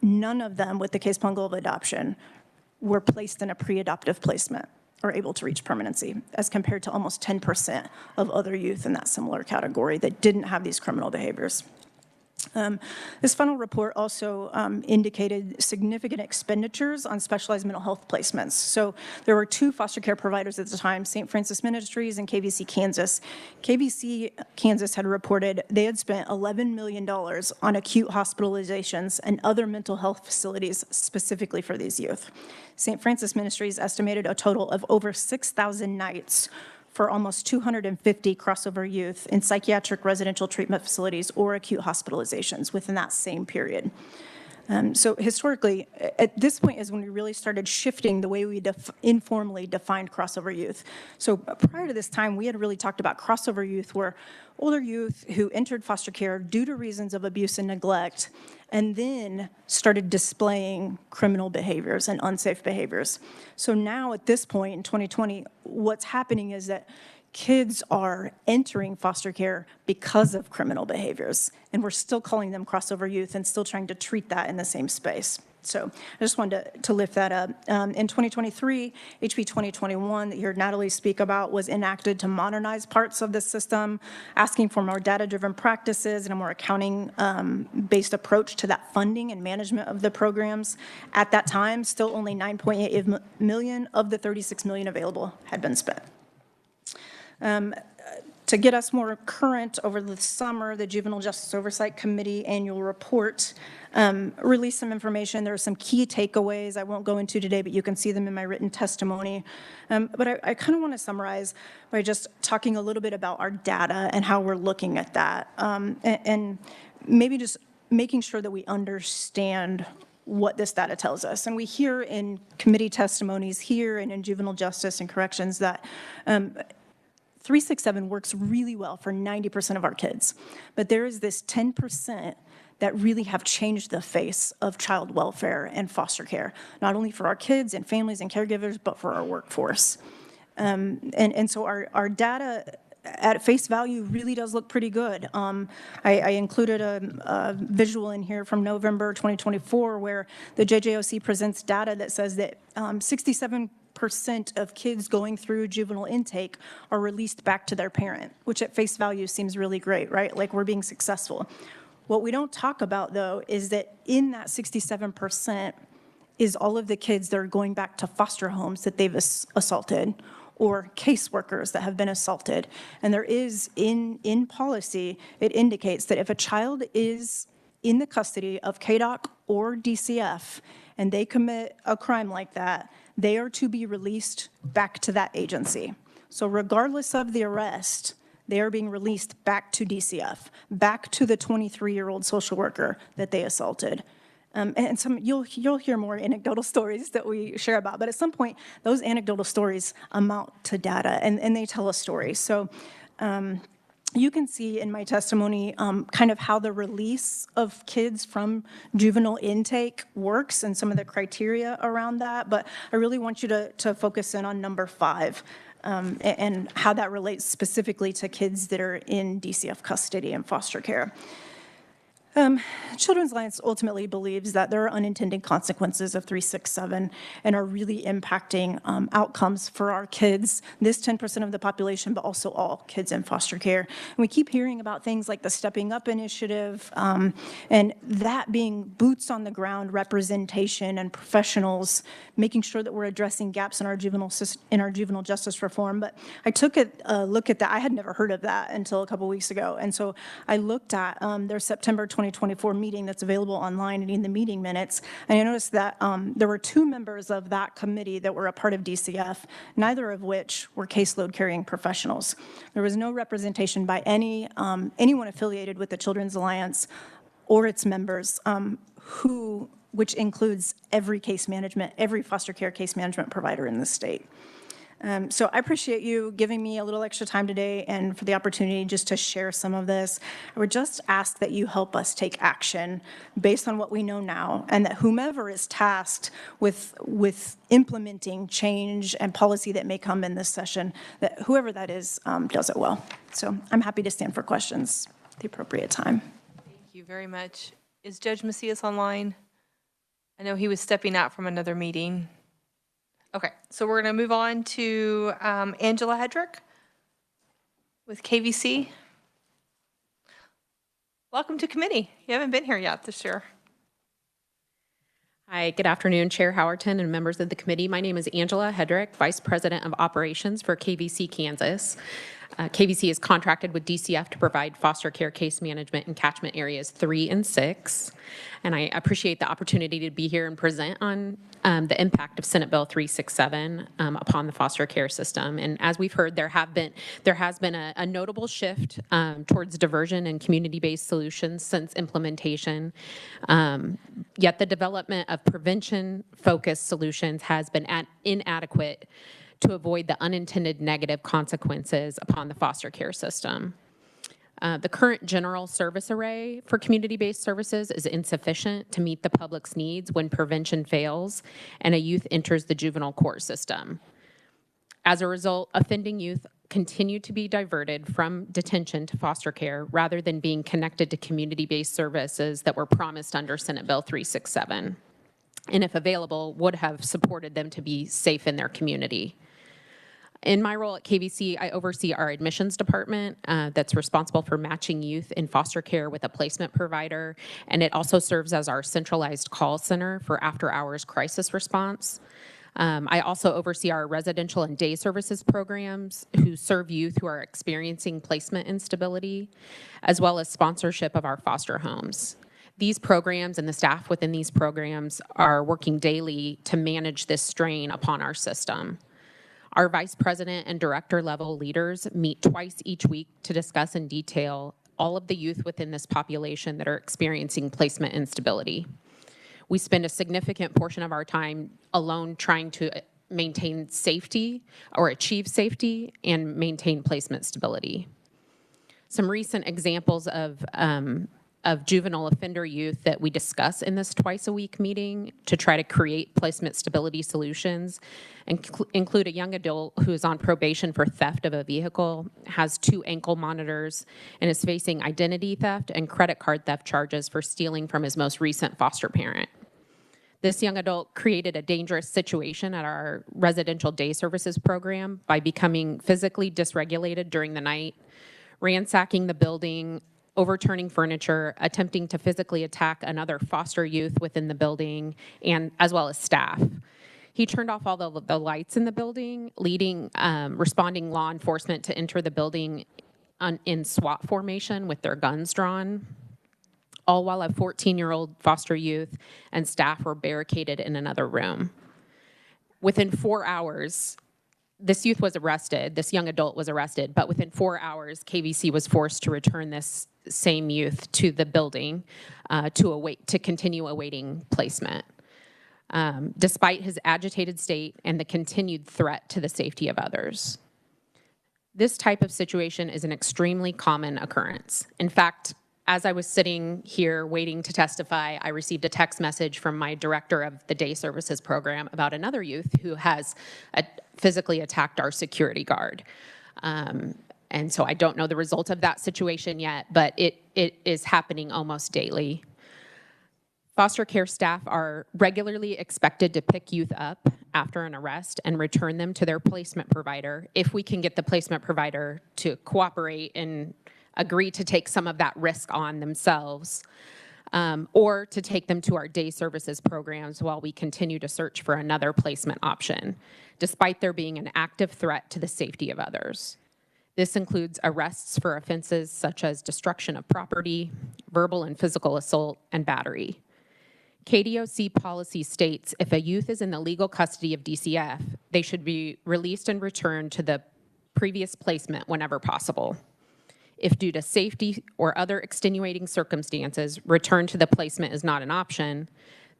none of them with the case plan goal of adoption were placed in a pre-adoptive placement or able to reach permanency, as compared to almost 10% of other youth in that similar category that didn't have these criminal behaviors. This final report also indicated significant expenditures on specialized mental health placements. So there were 2 foster care providers at the time, St. Francis Ministries and KVC Kansas. KVC Kansas had reported they had spent $11 million on acute hospitalizations and other mental health facilities specifically for these youth. St. Francis Ministries estimated a total of over 6,000 nights for almost 250 crossover youth in psychiatric residential treatment facilities or acute hospitalizations within that same period. So historically, at this point is when we really started shifting the way we informally defined crossover youth. So prior to this time, we had really talked about crossover youth were older youth who entered foster care due to reasons of abuse and neglect, and then started displaying criminal behaviors and unsafe behaviors. So now at this point in 2020, what's happening is that kids are entering foster care because of criminal behaviors, and we're still calling them crossover youth and still trying to treat that in the same space. So I just wanted to lift that up. In 2023, HB 2021 that you heard Natalie speak about was enacted to modernize parts of the system, asking for more data-driven practices and a more accounting-based approach to that funding and management of the programs. At that time, still only 9.8 million of the 36 million available had been spent. To get us more current, over the summer, the Juvenile Justice Oversight Committee annual report released some information. There are some key takeaways I won't go into today, but you can see them in my written testimony. But I kind of want to summarize by just talking a little bit about our data and how we're looking at that, and maybe just making sure that we understand what this data tells us. And we hear in committee testimonies here and in juvenile justice and corrections that 367 works really well for 90% of our kids, but there is this 10% that really have changed the face of child welfare and foster care, not only for our kids and families and caregivers, but for our workforce. And so our data at face value really does look pretty good. I included a visual in here from November 2024 where the JJOC presents data that says that 67% 96% of kids going through juvenile intake are released back to their parent, which at face value seems really great, right? Like we're being successful. What we don't talk about, though, is that in that 67% is all of the kids that are going back to foster homes that they've assaulted, or caseworkers that have been assaulted. And there is, in policy, it indicates that if a child is in the custody of KDOC or DCF and they commit a crime like that, they are to be released back to that agency. So regardless of the arrest, they are being released back to DCF, back to the 23-year-old social worker that they assaulted. And you'll hear more anecdotal stories that we share about, but at some point, those anecdotal stories amount to data, and they tell a story. So you can see in my testimony kind of how the release of kids from juvenile intake works and some of the criteria around that, but I really want you to focus in on number 5 and how that relates specifically to kids that are in DCF custody and foster care. Children's Alliance ultimately believes that there are unintended consequences of 367 and are really impacting outcomes for our kids, this 10% of the population, but also all kids in foster care. And we keep hearing about things like the Stepping Up initiative, and that being boots on the ground representation and professionals, making sure that we're addressing gaps in our juvenile justice reform. But I took a look at that. I had never heard of that until a couple weeks ago. And so I looked at their September 2024 meeting that's available online and in the meeting minutes. And I noticed that there were 2 members of that committee that were a part of DCF, neither of which were caseload carrying professionals. There was no representation by anyone affiliated with the Children's Alliance or its members which includes every foster care case management provider in the state. So I appreciate you giving me a little extra time today and for the opportunity just to share some of this. I would just ask that you help us take action based on what we know now, and that whomever is tasked with implementing change and policy that may come in this session, that whoever that is does it well. So I'm happy to stand for questions at the appropriate time. Thank you very much. Is Judge Macias online? I know he was stepping out from another meeting. Okay, so we're going to move on to Angela Hedrick with KVC. Welcome to committee. You haven't been here yet this year. Hi, good afternoon, Chair Howerton and members of the committee. My name is Angela Hedrick, Vice President of Operations for KVC Kansas. KVC is contracted with DCF to provide foster care case management in catchment areas 3 and 6. And I appreciate the opportunity to be here and present on the impact of Senate Bill 367 upon the foster care system. And as we've heard, there has been a notable shift towards diversion and community-based solutions since implementation. Yet the development of prevention-focused solutions has been inadequate to avoid the unintended negative consequences upon the foster care system. The current general service array for community-based services is insufficient to meet the public's needs when prevention fails and a youth enters the juvenile court system. As a result, offending youth continue to be diverted from detention to foster care rather than being connected to community-based services that were promised under Senate Bill 367, and if available, would have supported them to be safe in their community. In my role at KVC, I oversee our admissions department that's responsible for matching youth in foster care with a placement provider, and it also serves as our centralized call center for after-hours crisis response. I also oversee our residential and day services programs who serve youth who are experiencing placement instability, as well as sponsorship of our foster homes. These programs and the staff within these programs are working daily to manage this strain upon our system. Our vice president and director level leaders meet twice each week to discuss in detail all of the youth within this population that are experiencing placement instability. We spend a significant portion of our time alone trying to maintain safety or achieve safety and maintain placement stability. Some recent examples of juvenile offender youth that we discuss in this twice-a-week meeting to try to create placement stability solutions include a young adult who is on probation for theft of a vehicle, has 2 ankle monitors, and is facing identity theft and credit card theft charges for stealing from his most recent foster parent. This young adult created a dangerous situation at our residential day services program by becoming physically dysregulated during the night, ransacking the building, overturning furniture, attempting to physically attack another foster youth within the building, and as well as staff. He turned off all the lights in the building, leading responding law enforcement to enter the building in SWAT formation with their guns drawn, all while a 14-year-old foster youth and staff were barricaded in another room. Within 4 hours, this youth was arrested, this young adult was arrested, but within 4 hours, KVC was forced to return this same youth to the building to continue awaiting placement. Despite his agitated state and the continued threat to the safety of others. This type of situation is an extremely common occurrence. In fact, as I was sitting here waiting to testify, I received a text message from my director of the day services program about another youth who has physically attacked our security guard. And so I don't know the result of that situation yet, but it is happening almost daily. Foster care staff are regularly expected to pick youth up after an arrest and return them to their placement provider if we can get the placement provider to cooperate and agree to take some of that risk on themselves, or to take them to our day services programs while we continue to search for another placement option, despite there being an active threat to the safety of others. This includes arrests for offenses such as destruction of property, verbal and physical assault, and battery. KDOC policy states if a youth is in the legal custody of DCF, they should be released and returned to the previous placement whenever possible. If due to safety or other extenuating circumstances, return to the placement is not an option,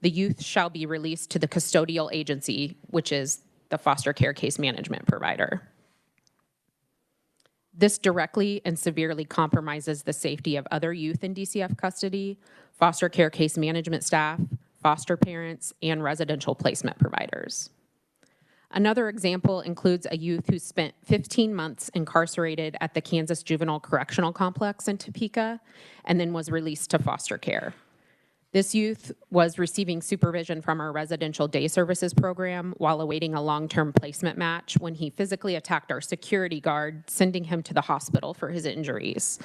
the youth shall be released to the custodial agency, which is the foster care case management provider. This directly and severely compromises the safety of other youth in DCF custody, foster care case management staff, foster parents, and residential placement providers. Another example includes a youth who spent 15 months incarcerated at the Kansas Juvenile Correctional Complex in Topeka and then was released to foster care. This youth was receiving supervision from our residential day services program while awaiting a long-term placement match when he physically attacked our security guard, sending him to the hospital for his injuries.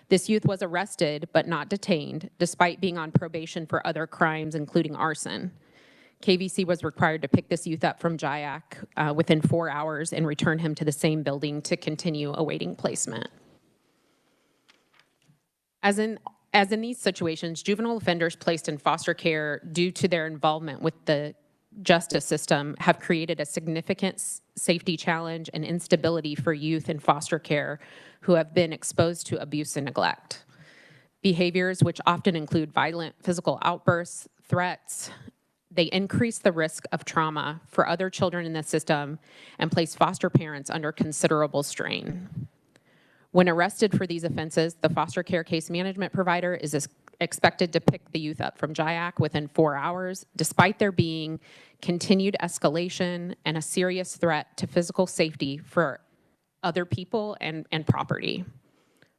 This youth was arrested but not detained, despite being on probation for other crimes, including arson. KVC was required to pick this youth up from JIAC within 4 hours and return him to the same building to continue awaiting placement. As in these situations, juvenile offenders placed in foster care due to their involvement with the justice system have created a significant safety challenge and instability for youth in foster care who have been exposed to abuse and neglect. Behaviors which often include violent physical outbursts, threats, they increase the risk of trauma for other children in the system and place foster parents under considerable strain. When arrested for these offenses, the foster care case management provider is expected to pick the youth up from JIAC within 4 hours, despite there being continued escalation and a serious threat to physical safety for other people and property.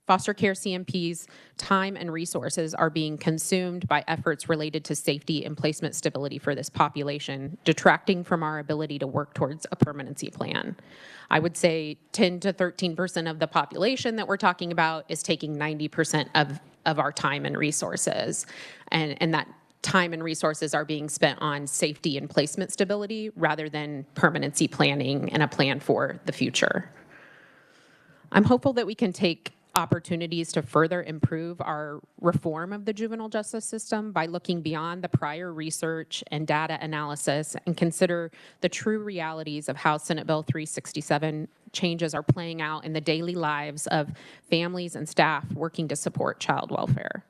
Foster care CMP's time and resources are being consumed by efforts related to safety and placement stability for this population, detracting from our ability to work towards a permanency plan. I would say 10 to 13% of the population that we're talking about is taking 90% of our time and resources. And that time and resources are being spent on safety and placement stability rather than permanency planning and a plan for the future. I'm hopeful that we can take opportunities to further improve our reform of the juvenile justice system by looking beyond the prior research and data analysis and consider the true realities of how Senate Bill 367 changes are playing out in the daily lives of families and staff working to support child welfare.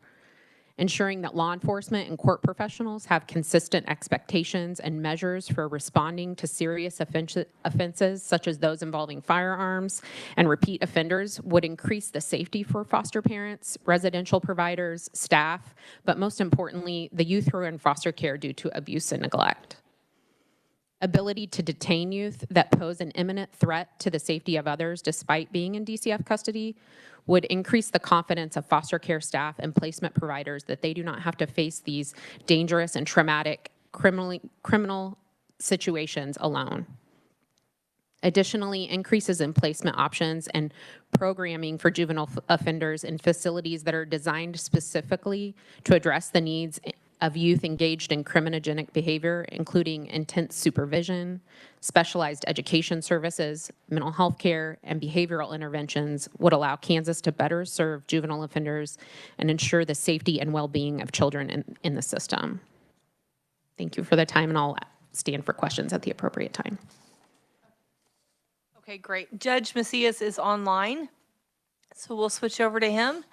Ensuring that law enforcement and court professionals have consistent expectations and measures for responding to serious offenses such as those involving firearms and repeat offenders would increase the safety for foster parents, residential providers, staff, but most importantly, the youth who are in foster care due to abuse and neglect. Ability to detain youth that pose an imminent threat to the safety of others despite being in DCF custody would increase the confidence of foster care staff and placement providers that they do not have to face these dangerous and traumatic criminal situations alone. Additionally, increases in placement options and programming for juvenile offenders in facilities that are designed specifically to address the needs of youth engaged in criminogenic behavior, including intense supervision, specialized education services, mental health care, and behavioral interventions, would allow Kansas to better serve juvenile offenders and ensure the safety and well-being of children in the system. Thank you for the time, and I'll stand for questions at the appropriate time. Okay, great. Judge Macias is online, so we'll switch over to him.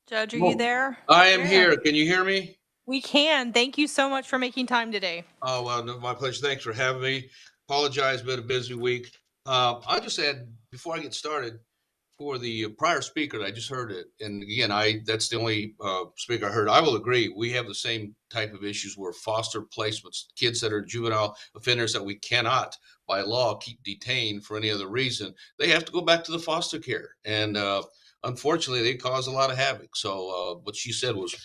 Judge, are you there? I am here. Can you hear me? We can. Thank you so much for making time today. Oh, well, no, my pleasure. Thanks for having me. Apologize, been a busy week. I just add, before I get started, for the prior speaker, I just heard it. And again, that's the only speaker I heard. I will agree. We have the same type of issues where foster placements, kids that are juvenile offenders that we cannot by law keep detained for any other reason, they have to go back to the foster care. And unfortunately, they cause a lot of havoc. So what she said was,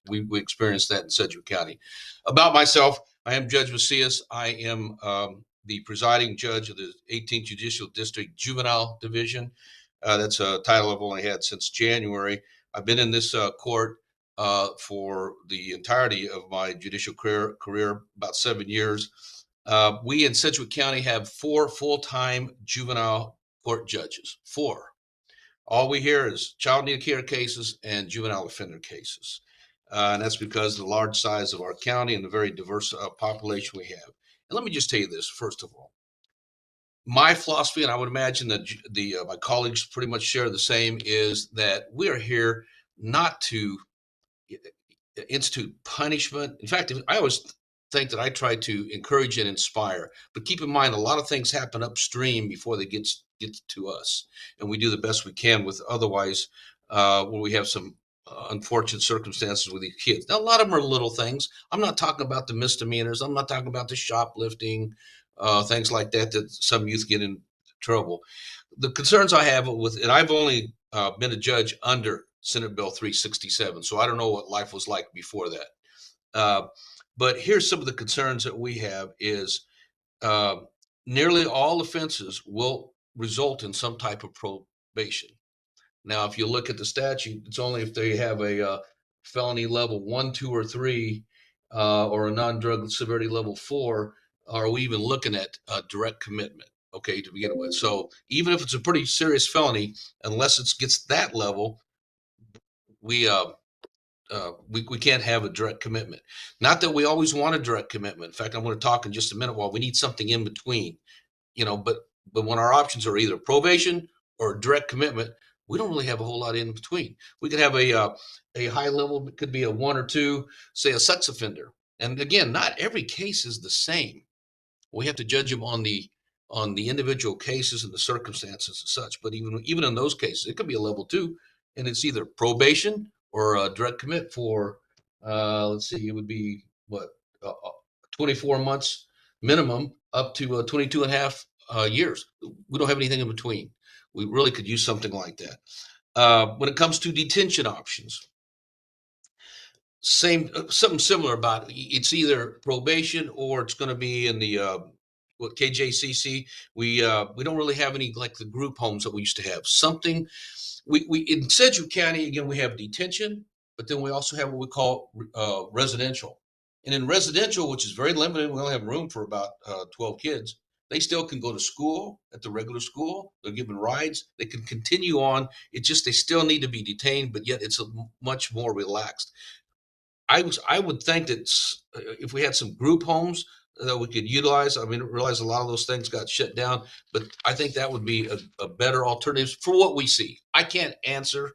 we experienced that in Sedgwick County. About myself, I am Judge Macias. I am the presiding judge of the 18th Judicial District Juvenile Division. That's a title I've only had since January. I've been in this court for the entirety of my judicial career, about 7 years. We in Sedgwick County have 4 full-time juvenile court judges, 4. All we hear is child need care cases and juvenile offender cases. And that's because of the large size of our county and the very diverse population we have. And let me just tell you this, first of all. My philosophy, and I would imagine that my colleagues pretty much share the same, is that we are here not to institute punishment. In fact, I always think that I try to encourage and inspire, but keep in mind a lot of things happen upstream before they get to us, and we do the best we can with otherwise when we have some unfortunate circumstances with these kids. Now, a lot of them are little things. I'm not talking about the misdemeanors. I'm not talking about the shoplifting, things like that some youth get in trouble. The concerns I have with, and I've only been a judge under Senate Bill 367, so I don't know what life was like before that. But here's some of the concerns that we have is nearly all offenses will result in some type of probation. Now, if you look at the statute, it's only if they have a felony level 1, 2, or 3, or a non-drug severity level 4, are we even looking at direct commitment, okay, to begin with. So even if it's a pretty serious felony, unless it gets that level, we can't have a direct commitment. Not that we always want a direct commitment. In fact, I'm going to talk in just a minute while we need something in between, but when our options are either probation or direct commitment, we don't really have a whole lot in between. We could have a high level, it could be a 1 or 2, say a sex offender. And again, not every case is the same. We have to judge them on the individual cases and the circumstances and such. But even in those cases, it could be a level 2, and it's either probation or a direct commit for, let's see, it would be 24 months minimum up to 22 and a half years. We don't have anything in between. We really could use something like that. When it comes to detention options, something similar about it. It's either probation or it's going to be in the KJCC. We don't really have any like the group homes that we used to have. Something we in Sedgwick County, again, we have detention, but then we also have what we call residential. And in residential, which is very limited, we only have room for about 12 kids. They still can go to school at the regular school. They're given rides. They can continue on. It's just they still need to be detained, but yet it's much more relaxed. I would think that if we had some group homes that we could utilize, I mean, I realize a lot of those things got shut down, but I think that would be a better alternative for what we see. I can't answer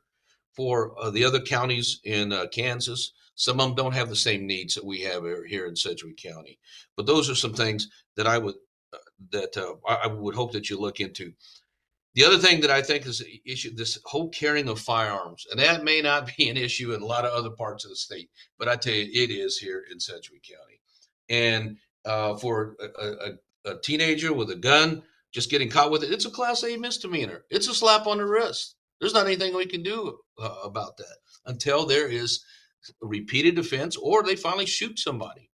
for the other counties in Kansas. Some of them don't have the same needs that we have here in Sedgwick County, but those are some things that I would hope that you look into. The other thing that I think is an issue, this whole carrying of firearms, and that may not be an issue in a lot of other parts of the state, but I tell you, it is here in Sedgwick County. And for a teenager with a gun, just getting caught with it, it's a Class A misdemeanor. It's a slap on the wrist. There's not anything we can do about that until there is a repeated offense or they finally shoot somebody.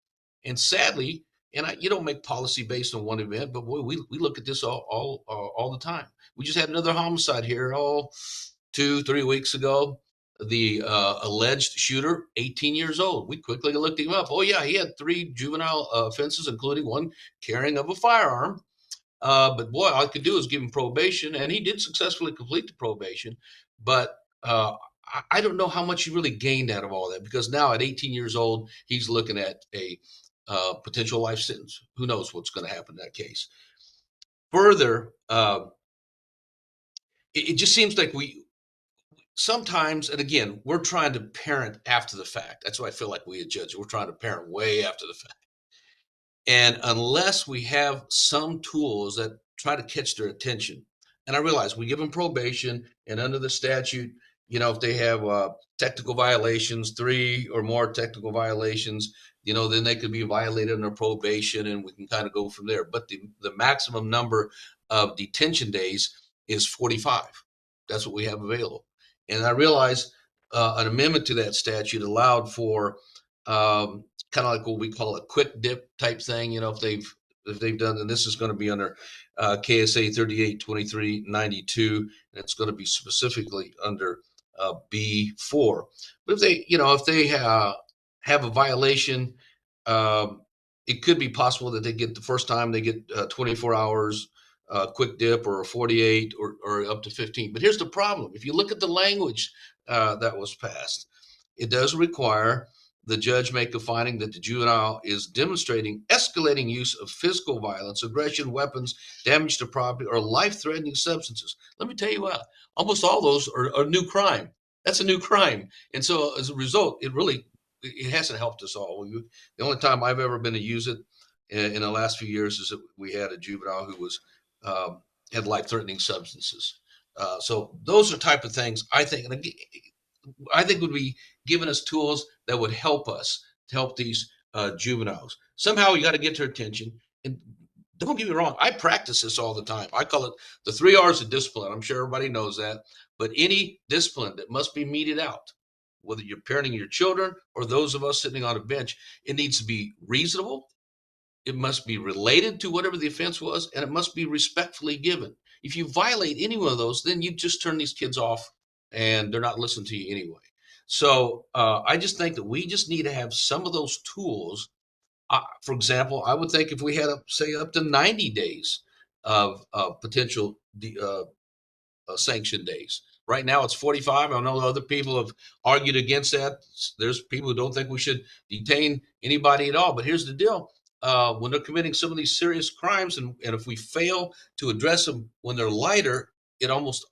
And sadly, you don't make policy based on one event, but boy, we look at this all the time. We just had another homicide here, 2-3 weeks ago. The alleged shooter, 18 years old. We quickly looked him up. Oh yeah, he had 3 juvenile offenses, including one carrying of a firearm. But boy, all I could do is give him probation, and he did successfully complete the probation. But I don't know how much he really gained out of all that, because now at 18 years old, he's looking at a potential life sentence. Who knows what's going to happen in that case? Further, it just seems like we sometimes, and again, we're trying to parent after the fact. That's why I feel like we as judges, we're trying to parent way after the fact. And unless we have some tools that try to catch their attention, and I realize we give them probation, and under the statute, if they have technical violations, 3 or more technical violations, then they could be violated under probation, and we can kind of go from there. But the maximum number of detention days is 45. That's what we have available. And I realize an amendment to that statute allowed for kind of like what we call a quick dip type thing, if they've done, and this is going to be under KSA 382392, and it's going to be specifically under B4. But if they have a violation, it could be possible that they get the first time they get 24 hours quick dip, or 48, or up to 15. But here's the problem: if you look at the language that was passed, it does require the judge make a finding that the juvenile is demonstrating escalating use of physical violence, aggression, weapons, damage to property, or life-threatening substances. Let me tell you what, almost all those are new crime. That's a new crime. And so as a result, it hasn't helped us all. The only time I've ever been to use it in the last few years is that we had a juvenile who was had life-threatening substances. So those are type of things I think would be giving us tools that would help us to help these juveniles. Somehow you got to get their attention. And don't get me wrong, I practice this all the time. I call it the 3 R's of discipline. I'm sure everybody knows that. But any discipline that must be meted out, whether you're parenting your children or those of us sitting on a bench, it needs to be reasonable. It must be related to whatever the offense was, and it must be respectfully given. If you violate any one of those, then you just turn these kids off, and they're not listening to you anyway. So I just think that we just need to have some of those tools. For example, I would think if we had, say, up to 90 days of potential sanction days. Right now it's 45. I know other people have argued against that. There's people who don't think we should detain anybody at all. But here's the deal. When they're committing some of these serious crimes, and if we fail to address them when they're lighter, it almost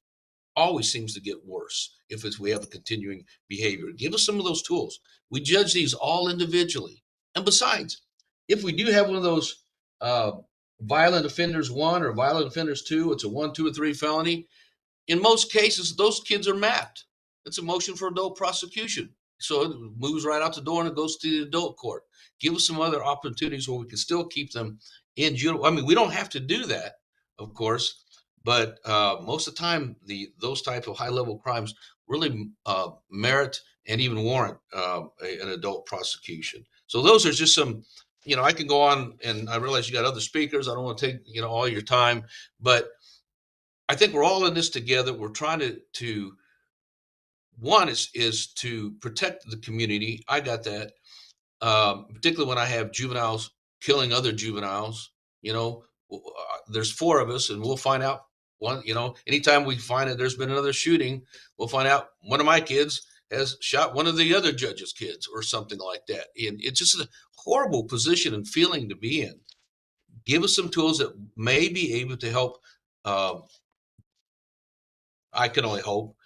always seems to get worse if we have a continuing behavior. Give us some of those tools. We judge these all individually. And besides, if we do have one of those violent offenders 1 or violent offenders 2, it's a 1, 2, or 3 felony. In most cases, those kids are mapped. It's a motion for adult prosecution. So it moves right out the door and it goes to the adult court. Give us some other opportunities where we can still keep them in juvenile. I mean, we don't have to do that, of course, but most of the time, those type of high-level crimes really merit and even warrant an adult prosecution. So those are just some, I can go on, and I realize you got other speakers. I don't want to take, all your time, but I think we're all in this together. We're trying to one is to protect the community. I got that. Particularly when I have juveniles killing other juveniles, there's 4 of us, and we'll find out one, anytime we find that there's been another shooting, we'll find out one of my kids has shot one of the other judge's kids or something like that. And it's just a horrible position and feeling to be in. Give us some tools that may be able to help. I can only hope,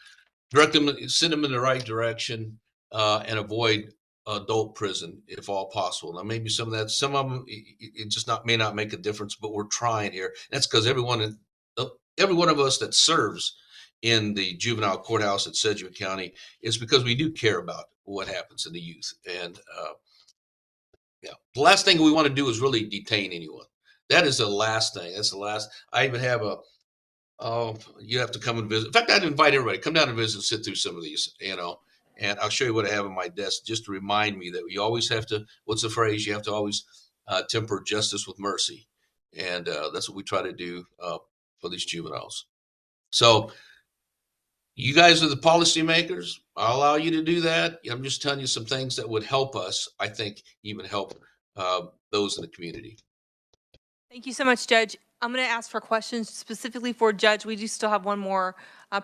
direct them, send them in the right direction, and avoid adult prison if all possible. Now, maybe some of them, it just may not make a difference, but we're trying here. That's because every one of us that serves in the juvenile courthouse at Sedgwick County is because we do care about what happens in the youth. And the last thing we want to do is really detain anyone. That is the last thing. That's the last. I even have you have to come and visit. In fact, I'd invite everybody, come down and visit and sit through some of these, And I'll show you what I have on my desk just to remind me that you always have to, what's the phrase? You have to always temper justice with mercy. And that's what we try to do for these juveniles. So you guys are the policymakers. I'll allow you to do that. I'm just telling you some things that would help us, I think, even help those in the community. Thank you so much, Judge. I'm going to ask for questions specifically for Judge. We do still have one more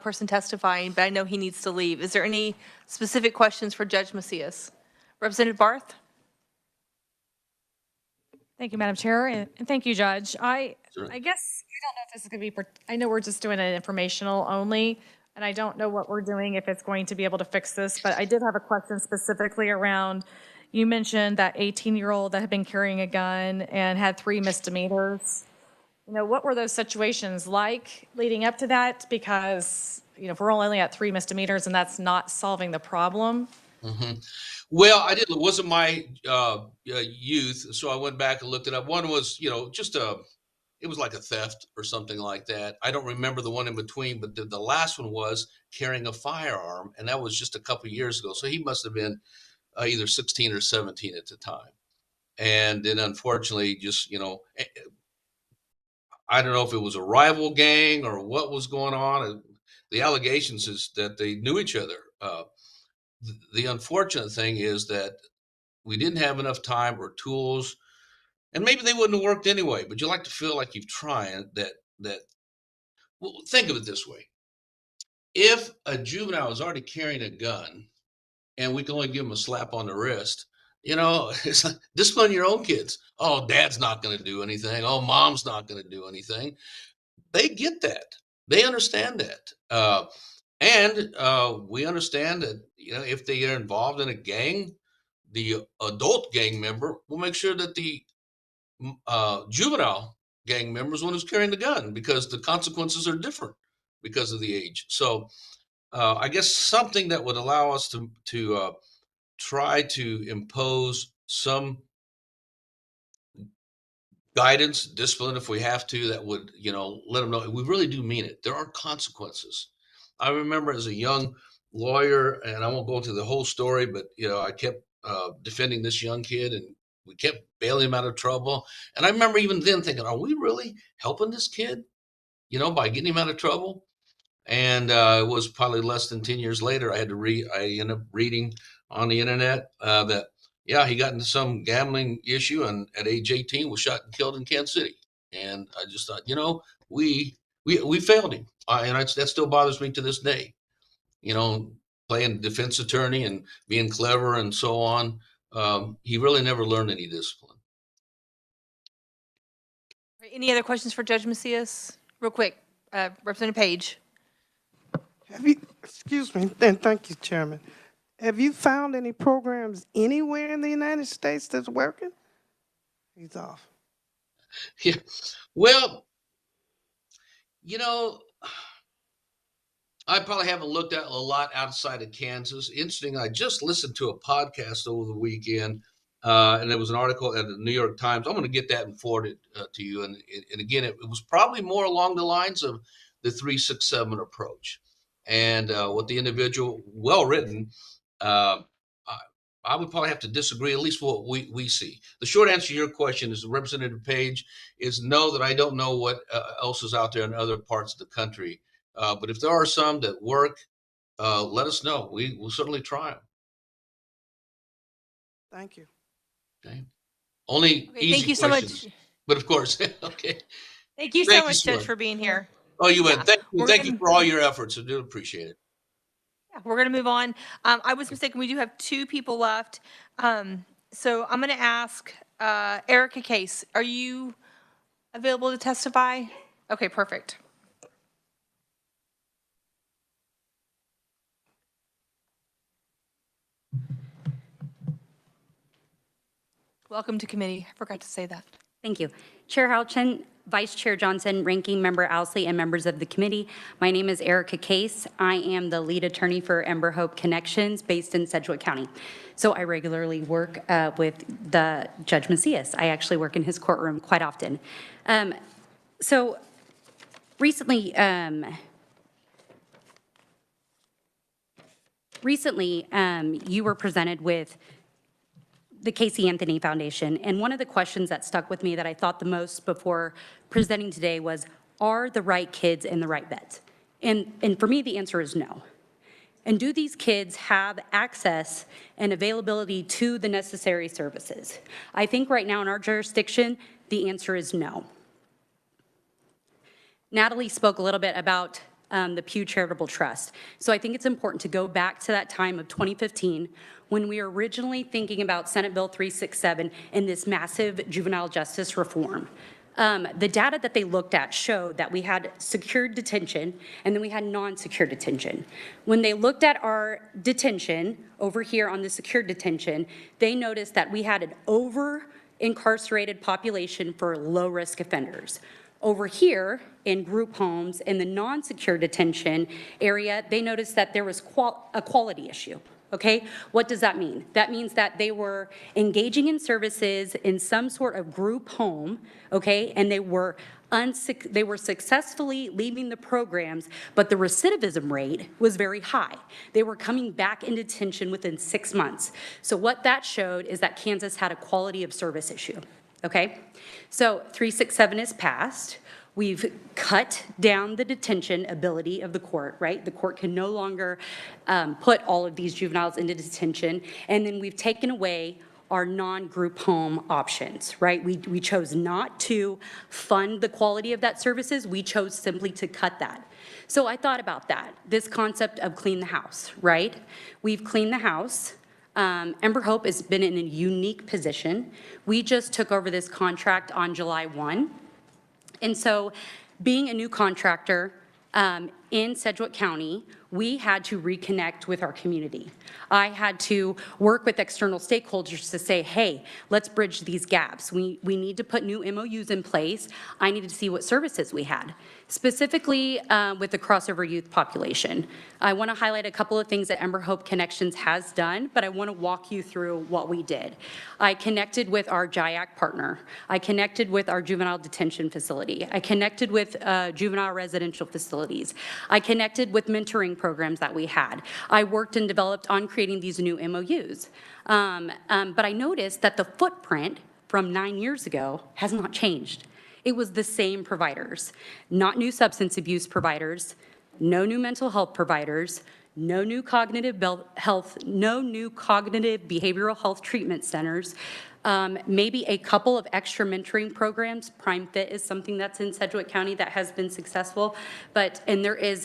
person testifying, but I know he needs to leave. Is there any specific questions for Judge Macias? Representative Barth? Thank you, Madam Chair, and thank you, Judge. I Sure. guess I don't know if this is going to be, I know we're just doing it informational only, and I don't know what we're doing, if it's going to be able to fix this, but I did have a question specifically around, you mentioned that 18-year-old that had been carrying a gun and had 3 misdemeanors. You know, what were those situations like leading up to that? Because, you know, if we're only at 3 misdemeanors and that's not solving the problem. Mm-hmm. Well, I didn't, it wasn't my youth, so I went back and looked it up. One was, you know, just it was like a theft or something like that. I don't remember the one in between, but the last one was carrying a firearm, and that was just a couple of years ago. So he must have been either 16 or 17 at the time. And then unfortunately, just, you know, I don't know if it was a rival gang or what was going on. The allegations is that they knew each other. The unfortunate thing is that we didn't have enough time or tools, and maybe they wouldn't have worked anyway, but you like to feel like you've tried that. Well, think of it this way. If a juvenile is already carrying a gun and we can only give them a slap on the wrist, you know, it's like discipline your own kids. Oh, dad's not going to do anything. Oh, mom's not going to do anything. They get that. They understand that. And we understand that, you know, if they are involved in a gang, the adult gang member will make sure that the juvenile gang member is one who's carrying the gun, because the consequences are different because of the age. So I guess something that would allow us to try to impose some guidance, discipline, if we have to, that would, you know, let them know we really do mean it. There are consequences. I remember as a young lawyer, and I won't go into the whole story, but, you know, I kept defending this young kid, and we kept bailing him out of trouble. And I remember even then thinking, are we really helping this kid, you know, by getting him out of trouble? And it was probably less than 10 years later, I ended up reading on the internet that, yeah, he got into some gambling issue and at age 18 was shot and killed in Kansas City. And I just thought, you know, we failed him. That still bothers me to this day. You know, playing defense attorney and being clever and so on. He really never learned any discipline. Any other questions for Judge Macias? Real quick, Representative Page. Have you, excuse me, and thank you, Chairman. Have you found any programs anywhere in the United States that's working? He's off. Yeah. Well, you know, I probably haven't looked at a lot outside of Kansas. Interesting, I just listened to a podcast over the weekend, and there was an article at the New York Times. I'm going to get that and forward it to you. And again, it was probably more along the lines of the 3-6-7 approach. And what the individual, well written, I would probably have to disagree, at least what we see. The short answer to your question is, Representative Page, is no, that I don't know what else is out there in other parts of the country. But if there are some that work, let us know. We will certainly try them. Thank you. Okay. Only Okay, easy thank you so questions. much. But of course, okay. Thank you so much, Judge, for being here. Oh, you went. Thank you. We're Thank you gonna- for all your efforts. I do appreciate it. Yeah, we're going to move on. I was mistaken. We do have 2 people left. So I'm going to ask Erica Case. Are you available to testify? Okay, perfect. Welcome to committee. I forgot to say that. Thank you. Chair Houchin, Vice Chair Johnson, Ranking Member Owsley, and members of the committee. My name is Erica Case. I am the lead attorney for Ember Hope Connections based in Sedgwick County. So I regularly work with the Judge Macias. I actually work in his courtroom quite often. So recently, recently, you were presented with the Casey Anthony Foundation, and one of the questions that stuck with me that I thought the most before presenting today was, are the right kids in the right beds? And for me, the answer is no. And do these kids have access and availability to the necessary services? I think right now in our jurisdiction, the answer is no. Natalie spoke a little bit about the Pew Charitable Trust. So I think it's important to go back to that time of 2015 when we were originally thinking about Senate Bill 367 and this massive juvenile justice reform. The data that they looked at showed that we had secured detention and then we had non-secure detention. When they looked at our detention over here on the secure detention, they noticed that we had an over-incarcerated population for low-risk offenders. Over here in group homes in the non-secure detention area, they noticed that there was a quality issue. Okay, what does that mean? That means that they were engaging in services in some sort of group home, okay, and they were successfully leaving the programs, but the recidivism rate was very high. They were coming back into detention within 6 months. So what that showed is that Kansas had a quality of service issue, okay? So 367 is passed. We've cut down the detention ability of the court, right? The court can no longer put all of these juveniles into detention. And then we've taken away our non-group home options, right? We chose not to fund the quality of that services. We chose simply to cut that. So I thought about that, this concept of clean the house, right? We've cleaned the house. Ember Hope has been in a unique position. We just took over this contract on July 1. And so being a new contractor in Sedgwick County, we had to reconnect with our community. I had to work with external stakeholders to say, hey, let's bridge these gaps. We need to put new MOUs in place. I needed to see what services we had. Specifically with the crossover youth population. I want to highlight a couple of things that Ember Hope Connections has done, but I want to walk you through what we did. I connected with our JIAC partner. I connected with our juvenile detention facility. I connected with juvenile residential facilities. I connected with mentoring programs that we had. I worked and developed on creating these new MOUs. But I noticed that the footprint from 9 years ago has not changed. It was the same providers, not new substance abuse providers, no new mental health providers, no new cognitive health, no new cognitive behavioral health treatment centers, maybe a couple of extra mentoring programs. Prime Fit is something that's in Sedgwick County that has been successful, and there is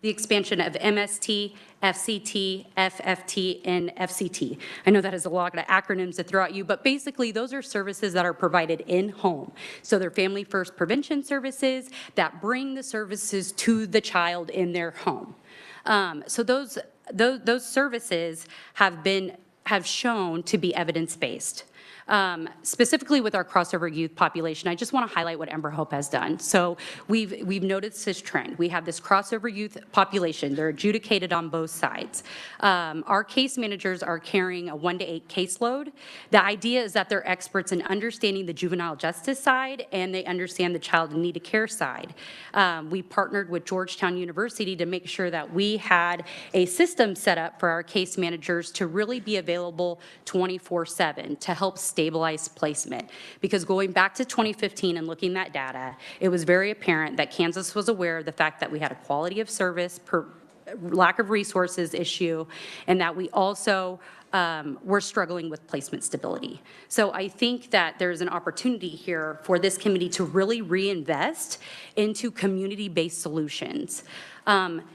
the expansion of MST, FCT, FFT, and FCT. I know that is a lot of acronyms to throw at you, but basically those are services that are provided in home. So they're family first prevention services that bring the services to the child in their home. So those services have shown to be evidence-based. Specifically with our crossover youth population, I just want to highlight what Ember Hope has done. So we've noticed this trend. We have this crossover youth population. They're adjudicated on both sides. Our case managers are carrying a 1 to 8 caseload. The idea is that they're experts in understanding the juvenile justice side and they understand the child in need of care side. We partnered with Georgetown University to make sure that we had a system set up for our case managers to really be available 24/7 to help stabilize placement. Because going back to 2015 and looking at data, it was very apparent that Kansas was aware of the fact that we had a quality of service, lack of resources issue, and that we also were struggling with placement stability. So I think that there's an opportunity here for this committee to really reinvest into community-based solutions.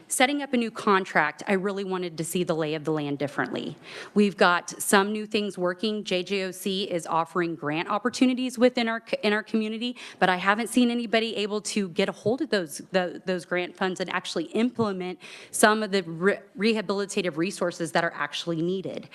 Setting up a new contract, I really wanted to see the lay of the land differently. We've got some new things working. JJOC is offering grant opportunities within our community, but I haven't seen anybody able to get a hold of those grant funds and actually implement some of the rehabilitative resources that are actually needed.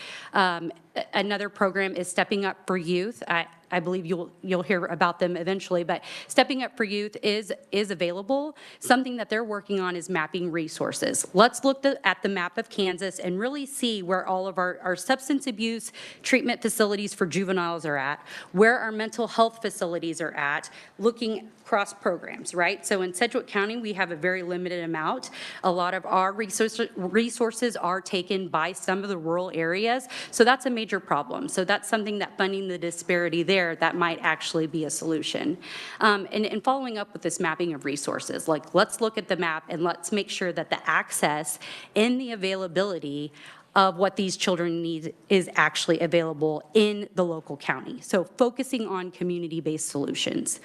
Another program is Stepping Up for Youth. I believe you'll hear about them eventually, but Stepping Up for Youth is available. Something that they're working on is mapping resources. Let's look at the map of Kansas and really see where all of our substance abuse treatment facilities for juveniles are at, where our mental health facilities are at, looking across programs, right? So in Sedgwick County, we have a very limited amount. A lot of our resources are taken by some of the rural areas, so that's a major problem. So that's something that funding the disparity there, that might actually be a solution. And following up with this mapping of resources, like let's look at the map and let's make sure that the access and the availability of what these children need is actually available in the local county. So focusing on community-based solutions.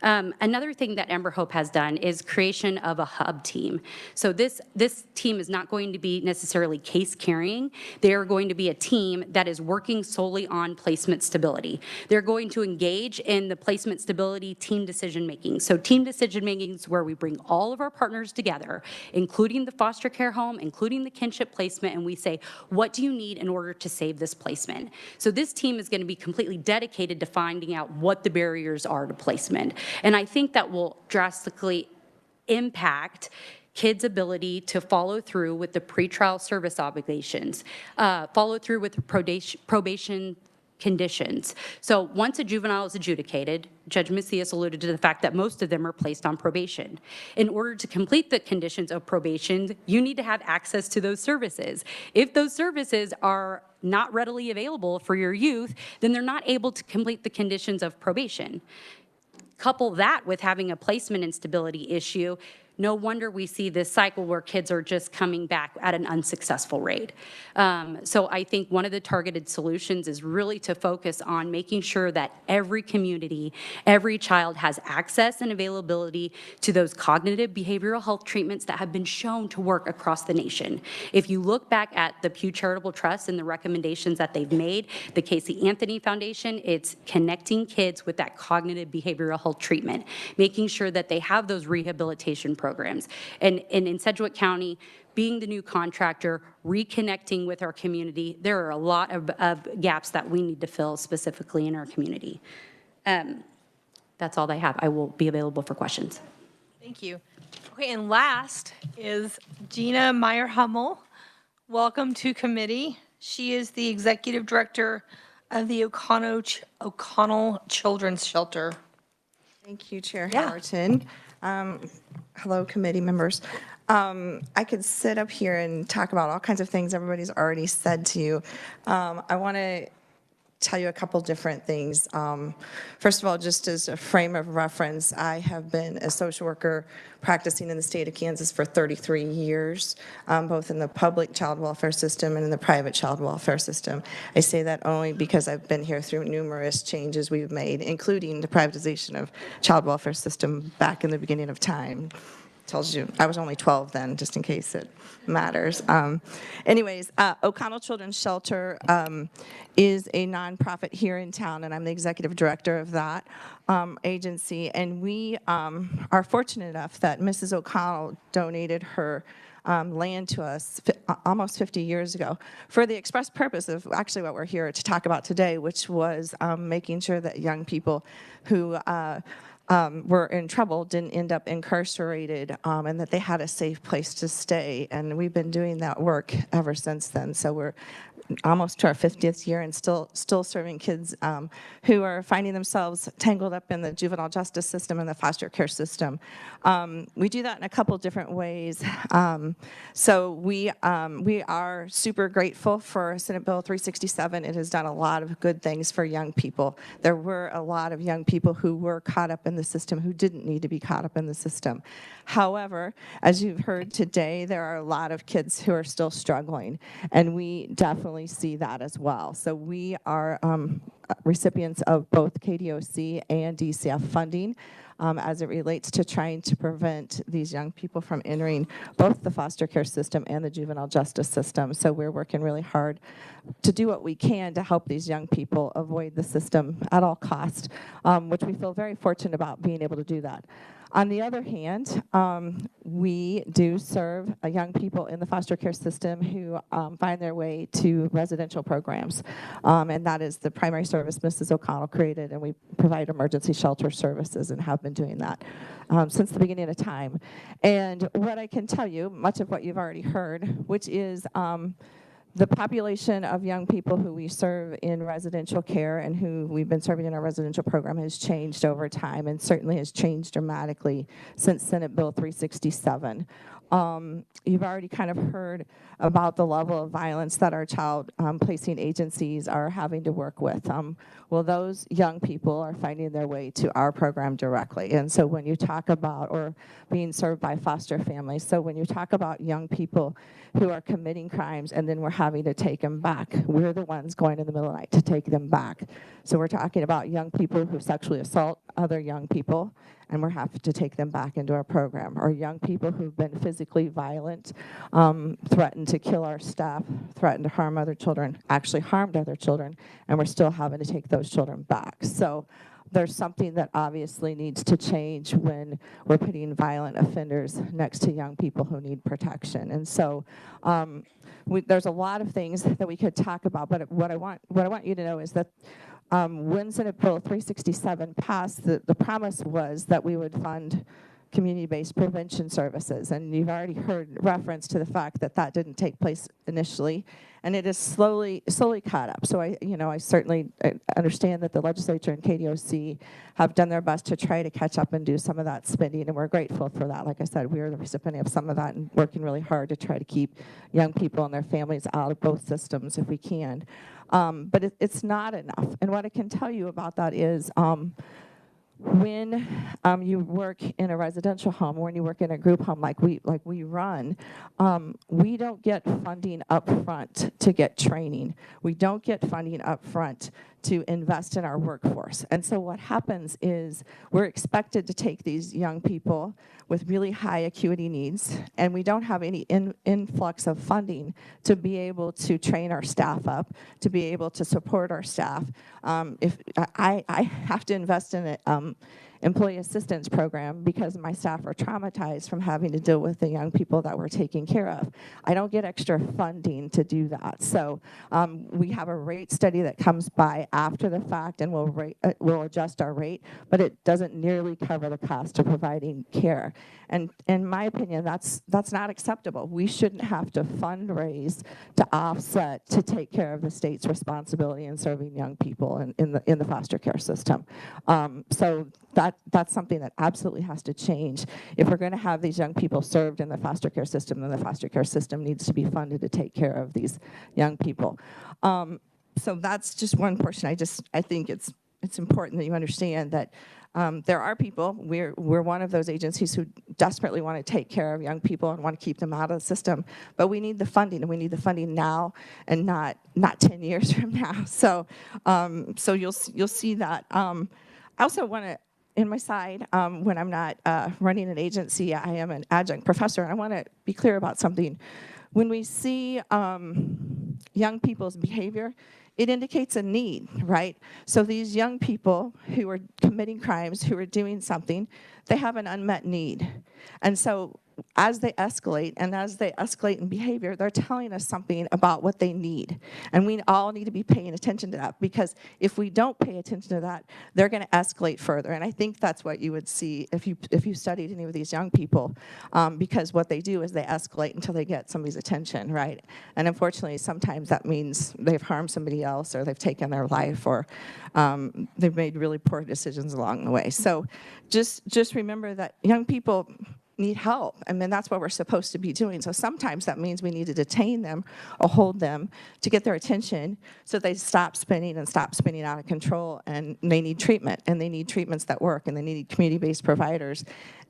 Another thing that Ember Hope has done is creation of a hub team. So this team is not going to be necessarily case carrying. They are going to be a team that is working solely on placement stability. They're going to engage in the placement stability team decision making. So team decision making is where we bring all of our partners together, including the foster care home, including the kinship placement, and we say, what do you need in order to save this placement? So this team is going to be completely dedicated to finding out what the barriers are to placement. And I think that will drastically impact kids' ability to follow through with the pretrial service obligations, follow through with the probation conditions. So once a juvenile is adjudicated, Judge Macias alluded to the fact that most of them are placed on probation. In order to complete the conditions of probation, you need to have access to those services. If those services are not readily available for your youth, then they're not able to complete the conditions of probation. Couple that with having a placement instability issue, no wonder we see this cycle where kids are just coming back at an unsuccessful rate. So I think one of the targeted solutions is really to focus on making sure that every community, every child has access and availability to those cognitive behavioral health treatments that have been shown to work across the nation. If you look back at the Pew Charitable Trust and the recommendations that they've made, the Casey Anthony Foundation, it's connecting kids with that cognitive behavioral health treatment, making sure that they have those rehabilitation programs. And in Sedgwick County, being the new contractor, reconnecting with our community, there are a lot of gaps that we need to fill specifically in our community. That's all I have. I will be available for questions. Thank you. Okay, and last is Gina Meyer-Hummel. Welcome to committee. She is the executive director of the O'Connell Children's Shelter. Thank you, Chair Howerton. Hello, committee members. I could sit up here and talk about all kinds of things everybody's already said to you. I want to tell you a couple different things. First of all, just as a frame of reference, I have been a social worker practicing in the state of Kansas for 33 years, both in the public child welfare system and in the private child welfare system. I say that only because I've been here through numerous changes we've made, including the privatization of child welfare system back in the beginning of time. Tells you I was only 12 then, just in case it matters. Anyways, O'Connell Children's Shelter is a nonprofit here in town, and I'm the executive director of that agency. And we are fortunate enough that Mrs. O'Connell donated her land to us almost 50 years ago for the express purpose of actually what we're here to talk about today, which was making sure that young people who were in trouble didn't end up incarcerated, and that they had a safe place to stay. And we've been doing that work ever since then. So we're almost to our 50th year and still serving kids who are finding themselves tangled up in the juvenile justice system and the foster care system. We do that in a couple different ways. So we are super grateful for Senate Bill 367. It has done a lot of good things for young people. There were a lot of young people who were caught up in the system who didn't need to be caught up in the system. However, as you've heard today, there are a lot of kids who are still struggling, and we definitely see that as well. So we are recipients of both KDOC and DCF funding as it relates to trying to prevent these young people from entering both the foster care system and the juvenile justice system. So we're working really hard to do what we can to help these young people avoid the system at all costs, which we feel very fortunate about being able to do that. On the other hand, we do serve young people in the foster care system who find their way to residential programs. And that is the primary service Mrs. O'Connell created, and we provide emergency shelter services and have been doing that since the beginning of time. And what I can tell you, much of what you've already heard, which is the population of young people who we serve in residential care and who we've been serving in our residential program has changed over time, and certainly has changed dramatically since Senate Bill 367. You've already kind of heard about the level of violence that our child placing agencies are having to work with. Well, those young people are finding their way to our program directly. And so when you talk about, or being served by foster families, so when you talk about young people who are committing crimes and then we're having to take them back, we're the ones going in the middle of the night to take them back. So we're talking about young people who sexually assault other young people, and we're having to take them back into our program. Or young people who've been physically violent, threatened to kill our staff, threatened to harm other children, actually harmed other children, and we're still having to take those children back. So there's something that obviously needs to change when we're putting violent offenders next to young people who need protection. And so there's a lot of things that we could talk about, but what I want you to know is that when Senate Bill 367 passed, the promise was that we would fund community-based prevention services, and you've already heard reference to the fact that that didn't take place initially, and it is slowly caught up. So I certainly understand that the legislature and KDOC have done their best to try to catch up and do some of that spending, and we're grateful for that. Like I said, we are the recipient of some of that and working really hard to try to keep young people and their families out of both systems if we can. But it's not enough. And what I can tell you about that is when you work in a residential home, or when you work in a group home like we run, we don't get funding up front to get training. We don't get funding up front to invest in our workforce. And so what happens is we're expected to take these young people with really high acuity needs, and we don't have any influx of funding to be able to train our staff up, to be able to support our staff. If I have to invest in an employee assistance program because my staff are traumatized from having to deal with the young people that we're taking care of. I don't get extra funding to do that. So we have a rate study that comes by after the fact, and we'll adjust our rate, but it doesn't nearly cover the cost of providing care. And in my opinion, that's not acceptable. We shouldn't have to fundraise to offset to take care of the state's responsibility in serving young people in the foster care system. So that's something that absolutely has to change. If we're going to have these young people served in the foster care system, then the foster care system needs to be funded to take care of these young people. So that's just one portion. I think it's important that you understand that there are people, we're one of those agencies who desperately want to take care of young people and want to keep them out of the system, but we need the funding, and we need the funding now and not 10 years from now. So so you'll see that. I also want to, in my side, when I'm not running an agency, I am an adjunct professor, and I want to be clear about something. When we see young people's behavior, it indicates a need, right? So these young people who are committing crimes, who are doing something, they have an unmet need. And so as they escalate in behavior, they're telling us something about what they need. And we all need to be paying attention to that, because if we don't pay attention to that, they're going to escalate further. And I think that's what you would see if you studied any of these young people, because what they do is they escalate until they get somebody's attention, right? And unfortunately, sometimes that means they've harmed somebody else, or they've taken their life, or they've made really poor decisions along the way. So just remember that young people need help. I mean, that's what we're supposed to be doing. So sometimes that means we need to detain them or hold them to get their attention so they stop spinning out of control, and they need treatment, and they need treatments that work, and they need community-based providers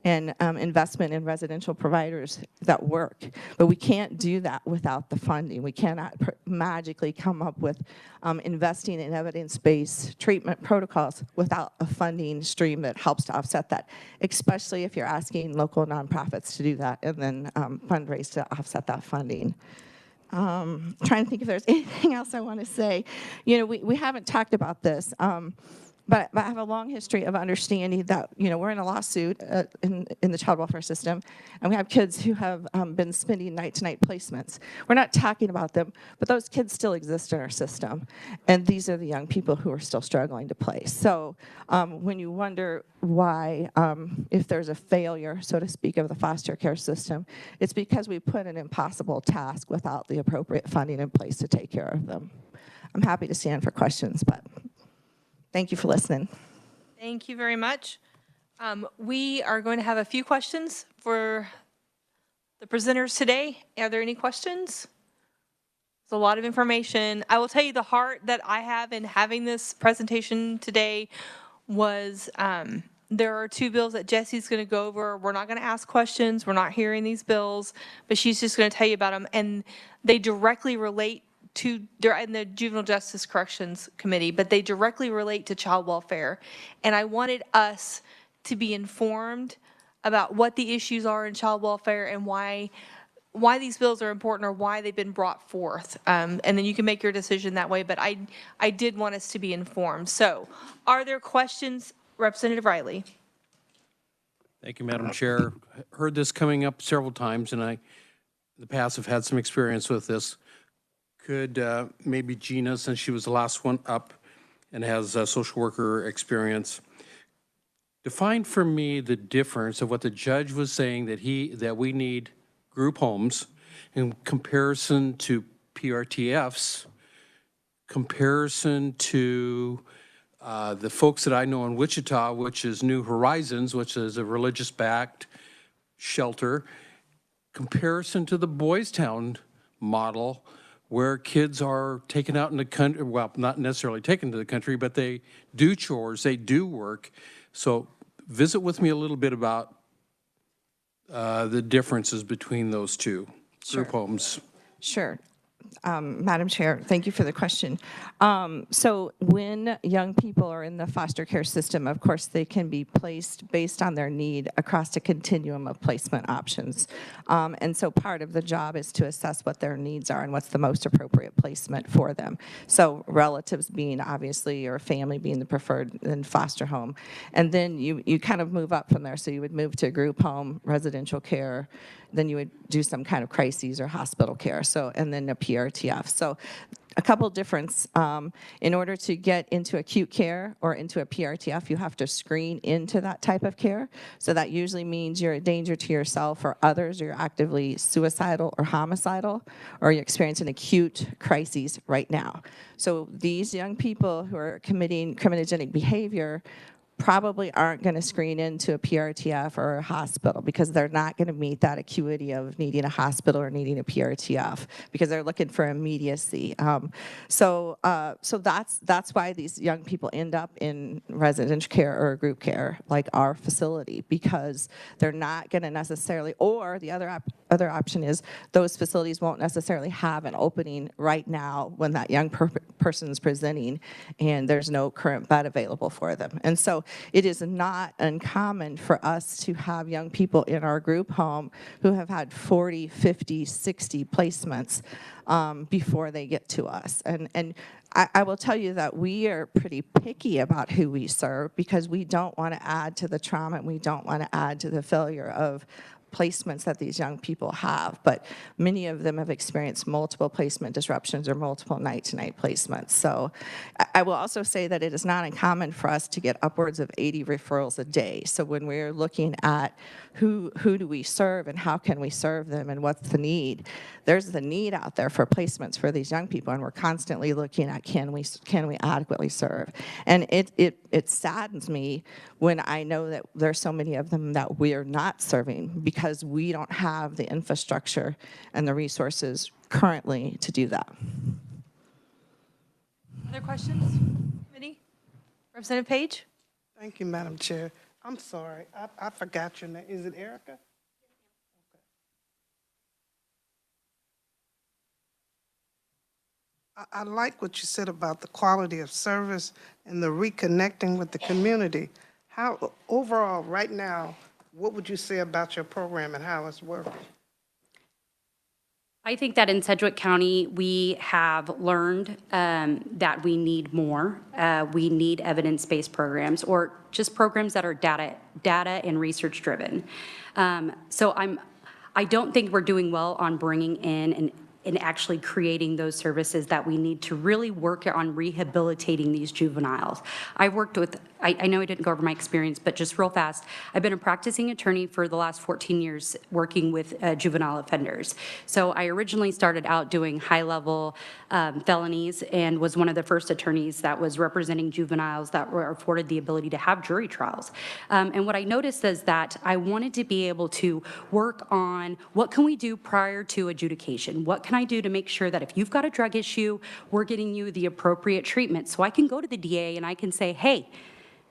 and investment in residential providers that work. But we can't do that without the funding. We cannot magically come up with investing in evidence-based treatment protocols without a funding stream that helps to offset that, especially if you're asking local nonprofits to do that and then fundraise to offset that funding. Trying to think if there's anything else I want to say. You know, we haven't talked about this. but I have a long history of understanding that, you know, we're in a lawsuit in the child welfare system, and we have kids who have been spending night-to-night placements. We're not talking about them, but those kids still exist in our system, and these are the young people who are still struggling to place. So when you wonder why, if there's a failure, so to speak, of the foster care system, it's because we put an impossible task without the appropriate funding in place to take care of them. I'm happy to stand for questions, but thank you for listening. Thank you very much. We are going to have a few questions for the presenters today. Are there any questions? It's a lot of information. I will tell you the heart that I have in having this presentation today was there are two bills that Jesse's going to go over. We're not going to ask questions. We're not hearing these bills, but she's just going to tell you about them. And they directly relate to, they're in the Juvenile Justice Corrections Committee, but they directly relate to child welfare. And I wanted us to be informed about what the issues are in child welfare and why these bills are important or why they've been brought forth. And then you can make your decision that way, but I did want us to be informed. So are there questions? Representative Riley. Thank you, Madam Chair. Heard this coming up several times, and I, in the past, have had some experience with this. Could maybe Gina, since she was the last one up and has social worker experience, define for me the difference of what the judge was saying that we need group homes in comparison to PRTFs, comparison to the folks that I know in Wichita, which is New Horizons, which is a religious-backed shelter, comparison to the Boys Town model, where kids are taken out in the country, well, not necessarily taken to the country, but they do chores, they do work. So visit with me a little bit about the differences between those two group homes. Sure. Madam Chair, thank you for the question. So when young people are in the foster care system, of course, they can be placed based on their need across a continuum of placement options. And so part of the job is to assess what their needs are and what's the most appropriate placement for them. So relatives being obviously, or family being the preferred in foster home. And then you kind of move up from there. So you would move to group home, residential care, then you would do some kind of crises or hospital care. So, and then a PRTF. So a couple difference. In order to get into acute care or into a PRTF, you have to screen into that type of care. So that usually means you're a danger to yourself or others, or you're actively suicidal or homicidal, or you're experiencing acute crises right now. So these young people who are committing criminogenic behavior probably aren't going to screen into a PRTF or a hospital because they're not going to meet that acuity of needing a hospital or needing a PRTF because they're looking for immediacy. So that's why these young people end up in residential care or group care like our facility, because they're not going to necessarily, or the other option is those facilities won't necessarily have an opening right now when that young person is presenting and there's no current bed available for them. And so it is not uncommon for us to have young people in our group home who have had 40, 50, 60 placements before they get to us. And I will tell you that we are pretty picky about who we serve because we don't want to add to the trauma and we don't want to add to the failure of placements that these young people have, but many of them have experienced multiple placement disruptions or multiple night-to-night placements. So I will also say that it is not uncommon for us to get upwards of 80 referrals a day. So when we're looking at who do we serve and how can we serve them and what's the need, there's the need out there for placements for these young people, and we're constantly looking at can we adequately serve. And it saddens me when I know that there's so many of them that we're not serving because we don't have the infrastructure and the resources currently to do that. Other questions, committee? Representative Page? Thank you, Madam Chair. I'm sorry, I forgot your name. Is it Erica? Okay. I like what you said about the quality of service and the reconnecting with the community. How, overall, right now, what would you say about your program and how it's working? I think that in Sedgwick County, we have learned that we need more. We need evidence-based programs or just programs that are data and research driven. So I don't think we're doing well on bringing in and actually creating those services that we need to really work on rehabilitating these juveniles. I've worked with, I know I didn't go over my experience, but just real fast, I've been a practicing attorney for the last 14 years working with juvenile offenders. So I originally started out doing high-level felonies and was one of the first attorneys that was representing juveniles that were afforded the ability to have jury trials. And what I noticed is that I wanted to be able to work on what can we do prior to adjudication? What can I do to make sure that if you've got a drug issue, we're getting you the appropriate treatment? So I can go to the DA and I can say, hey,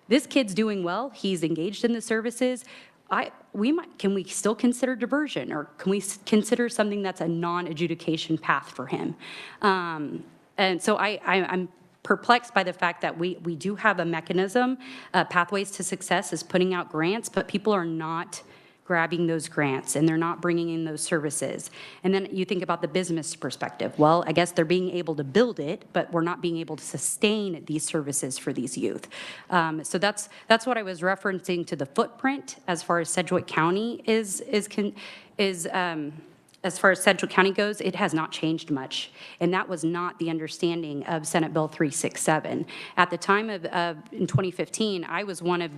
this kid's doing well, he's engaged in the services, can we still consider diversion, or can we consider something that's a non-adjudication path for him? And so I'm perplexed by the fact that we do have a mechanism. Pathways to Success is putting out grants, but people are not grabbing those grants and they're not bringing in those services. And then you think about the business perspective. Well, I guess they're being able to build it, but we're not being able to sustain these services for these youth. So that's what I was referencing to the footprint as far as Sedgwick County as far as Sedgwick County goes, it has not changed much. And that was not the understanding of Senate Bill 367. At the time of in 2015, I was one of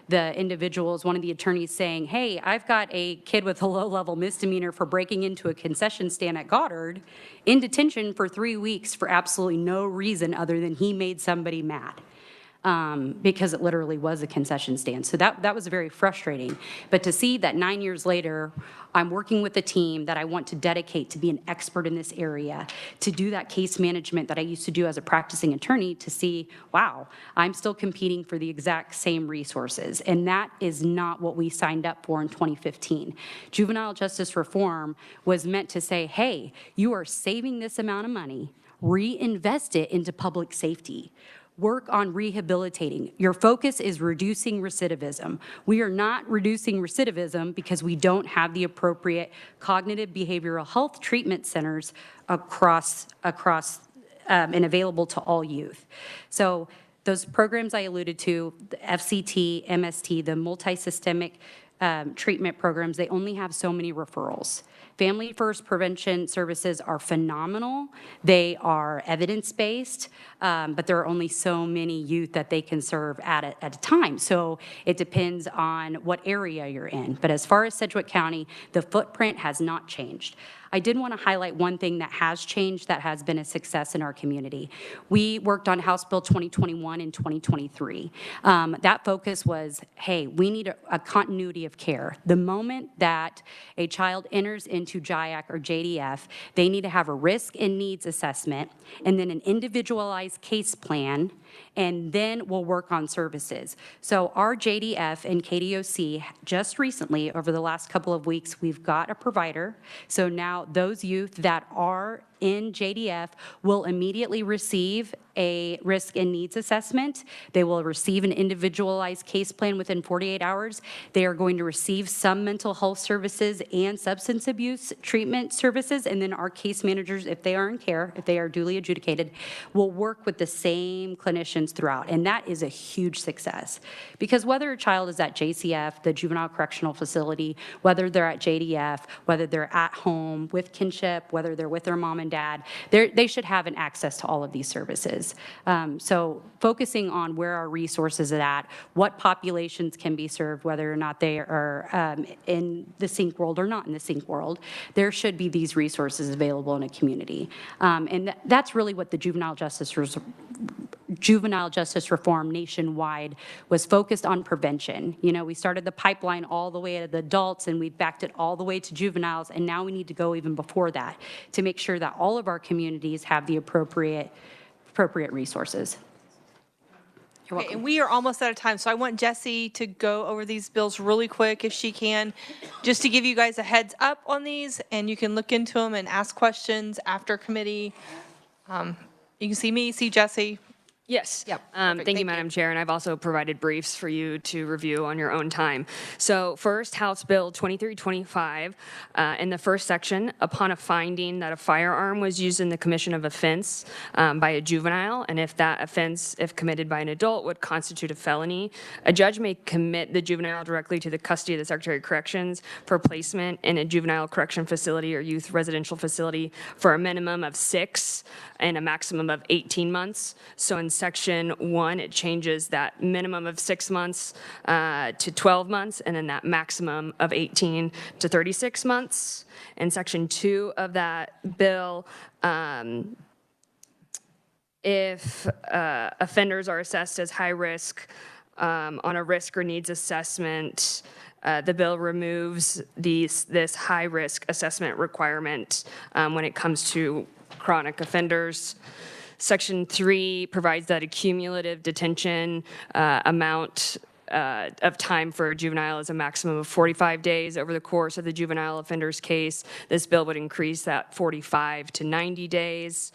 the individuals, one of the attorneys saying, hey, I've got a kid with a low-level misdemeanor for breaking into a concession stand at Goddard in detention for 3 weeks for absolutely no reason other than he made somebody mad. Because it literally was a concession stand. So that was very frustrating. But to see that 9 years later, I'm working with a team that I want to dedicate to be an expert in this area, to do that case management that I used to do as a practicing attorney, to see, wow, I'm still competing for the exact same resources. And that is not what we signed up for in 2015. Juvenile justice reform was meant to say, hey, you are saving this amount of money, reinvest it into public safety. Work on rehabilitating. Your focus is reducing recidivism. We are not reducing recidivism because we don't have the appropriate cognitive behavioral health treatment centers across and available to all youth. So those programs I alluded to, the FCT, MST, the multi-systemic treatment programs, they only have so many referrals. Family First Prevention Services are phenomenal. They are evidence-based, but there are only so many youth that they can serve at a time. So it depends on what area you're in. But as far as Sedgwick County, the footprint has not changed. I did want to highlight one thing that has changed that has been a success in our community. We worked on House Bill 2021 and 2023. That focus was, hey, we need a continuity of care. The moment that a child enters into JIAC or JDF, they need to have a risk and needs assessment and then an individualized case plan, and then we'll work on services. So our JDF and KDOC just recently, over the last couple of weeks, we've got a provider. So now those youth that are in JDF will immediately receive a risk and needs assessment. They will receive an individualized case plan within 48 hours. They are going to receive some mental health services and substance abuse treatment services, and then our case managers, if they are in care, if they are duly adjudicated, will work with the same clinicians throughout, and that is a huge success. Because whether a child is at JCF, the Juvenile Correctional Facility, whether they're at JDF, whether they're at home with kinship, whether they're with their mom and dad, they should have an access to all of these services. So focusing on where our resources are at, what populations can be served, whether or not they are in the SYNC world or not in the SYNC world, there should be these resources available in a community. And that's really what the juvenile justice reform nationwide was focused on prevention. You know, we started the pipeline all the way to the adults and we backed it all the way to juveniles, and now we need to go even before that to make sure that all of our communities have the appropriate resources. You're welcome. Okay, and we are almost out of time, so I want Jessie to go over these bills really quick if she can, just to give you guys a heads up on these, and you can look into them and ask questions after committee. You can see me, see Jessie, Yes. Yep. Thank you, Madam Chair, and I've also provided briefs for you to review on your own time. So first, House Bill 2325, in the first section, upon a finding that a firearm was used in the commission of offense by a juvenile, and if that offense, if committed by an adult, would constitute a felony, a judge may commit the juvenile directly to the custody of the Secretary of Corrections for placement in a juvenile correction facility or youth residential facility for a minimum of 6 and a maximum of 18 months. So in Section 1, it changes that minimum of 6 months to 12 months, and then that maximum of 18 to 36 months. In Section 2 of that bill, if offenders are assessed as high risk on a risk or needs assessment, the bill removes this high risk assessment requirement when it comes to chronic offenders. Section 3 provides that a cumulative detention amount of time for a juvenile is a maximum of 45 days over the course of the juvenile offender's case. This bill would increase that 45 to 90 days.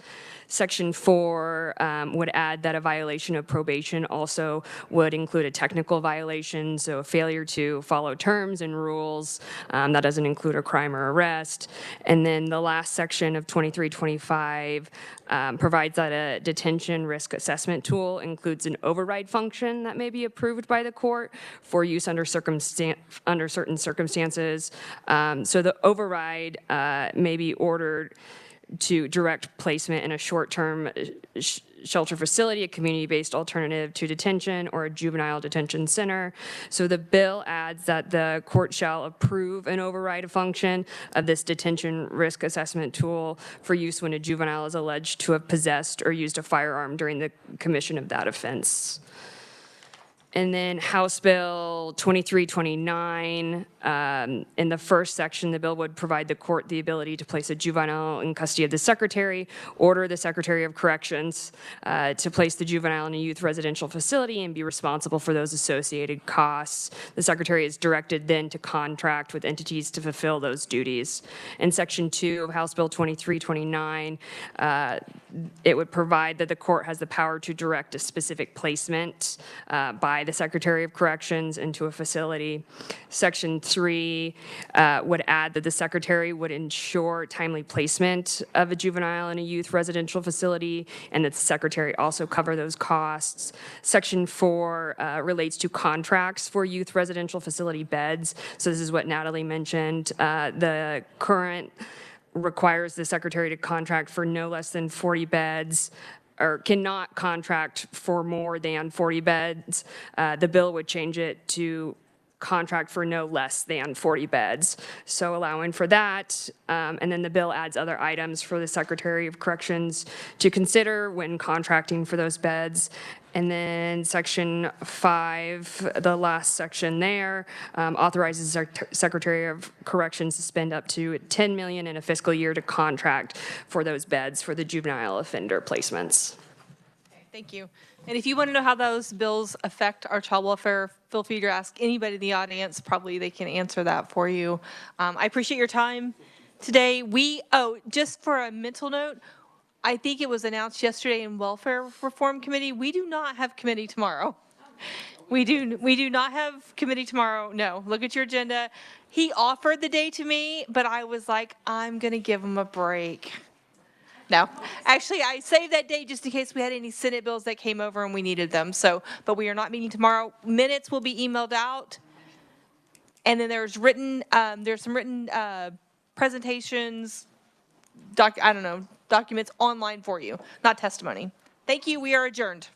Section 4 would add that a violation of probation also would include a technical violation, so a failure to follow terms and rules. That doesn't include a crime or arrest. And then the last section of 2325 provides that a detention risk assessment tool includes an override function that may be approved by the court for use under certain circumstances. So the override may be ordered to direct placement in a short-term shelter facility, a community-based alternative to detention, or a juvenile detention center. So the bill adds that the court shall approve an override function of this detention risk assessment tool for use when a juvenile is alleged to have possessed or used a firearm during the commission of that offense. And then House Bill 2329, in the first section, the bill would provide the court the ability to place a juvenile in custody of the Secretary, order the Secretary of Corrections to place the juvenile in a youth residential facility and be responsible for those associated costs. The Secretary is directed then to contract with entities to fulfill those duties. In Section 2 of House Bill 2329, it would provide that the court has the power to direct a specific placement by the Secretary of Corrections into a facility. Section 3 would add that the Secretary would ensure timely placement of a juvenile in a youth residential facility, and that the Secretary also cover those costs. Section 4 relates to contracts for youth residential facility beds. So this is what Natalie mentioned. The current requires the Secretary to contract for no less than 40 beds, or cannot contract for more than 40 beds. The bill would change it to contract for no less than 40 beds. So allowing for that, and then the bill adds other items for the Secretary of Corrections to consider when contracting for those beds. And then Section 5, the last section there, authorizes the Secretary of Corrections to spend up to $10 million in a fiscal year to contract for those beds for the juvenile offender placements. Thank you. And if you want to know how those bills affect our child welfare, feel free to ask anybody in the audience. Probably they can answer that for you. I appreciate your time today. Just for a mental note, I think it was announced yesterday in Welfare Reform Committee, we do not have committee tomorrow. We do not have committee tomorrow. No, look at your agenda. He offered the day to me, but I was like, I'm going to give him a break. No, actually, I saved that day just in case we had any Senate bills that came over and we needed them. So, but we are not meeting tomorrow. Minutes will be emailed out. And then there's some written presentations, documents online for you, not testimony. Thank you. We are adjourned.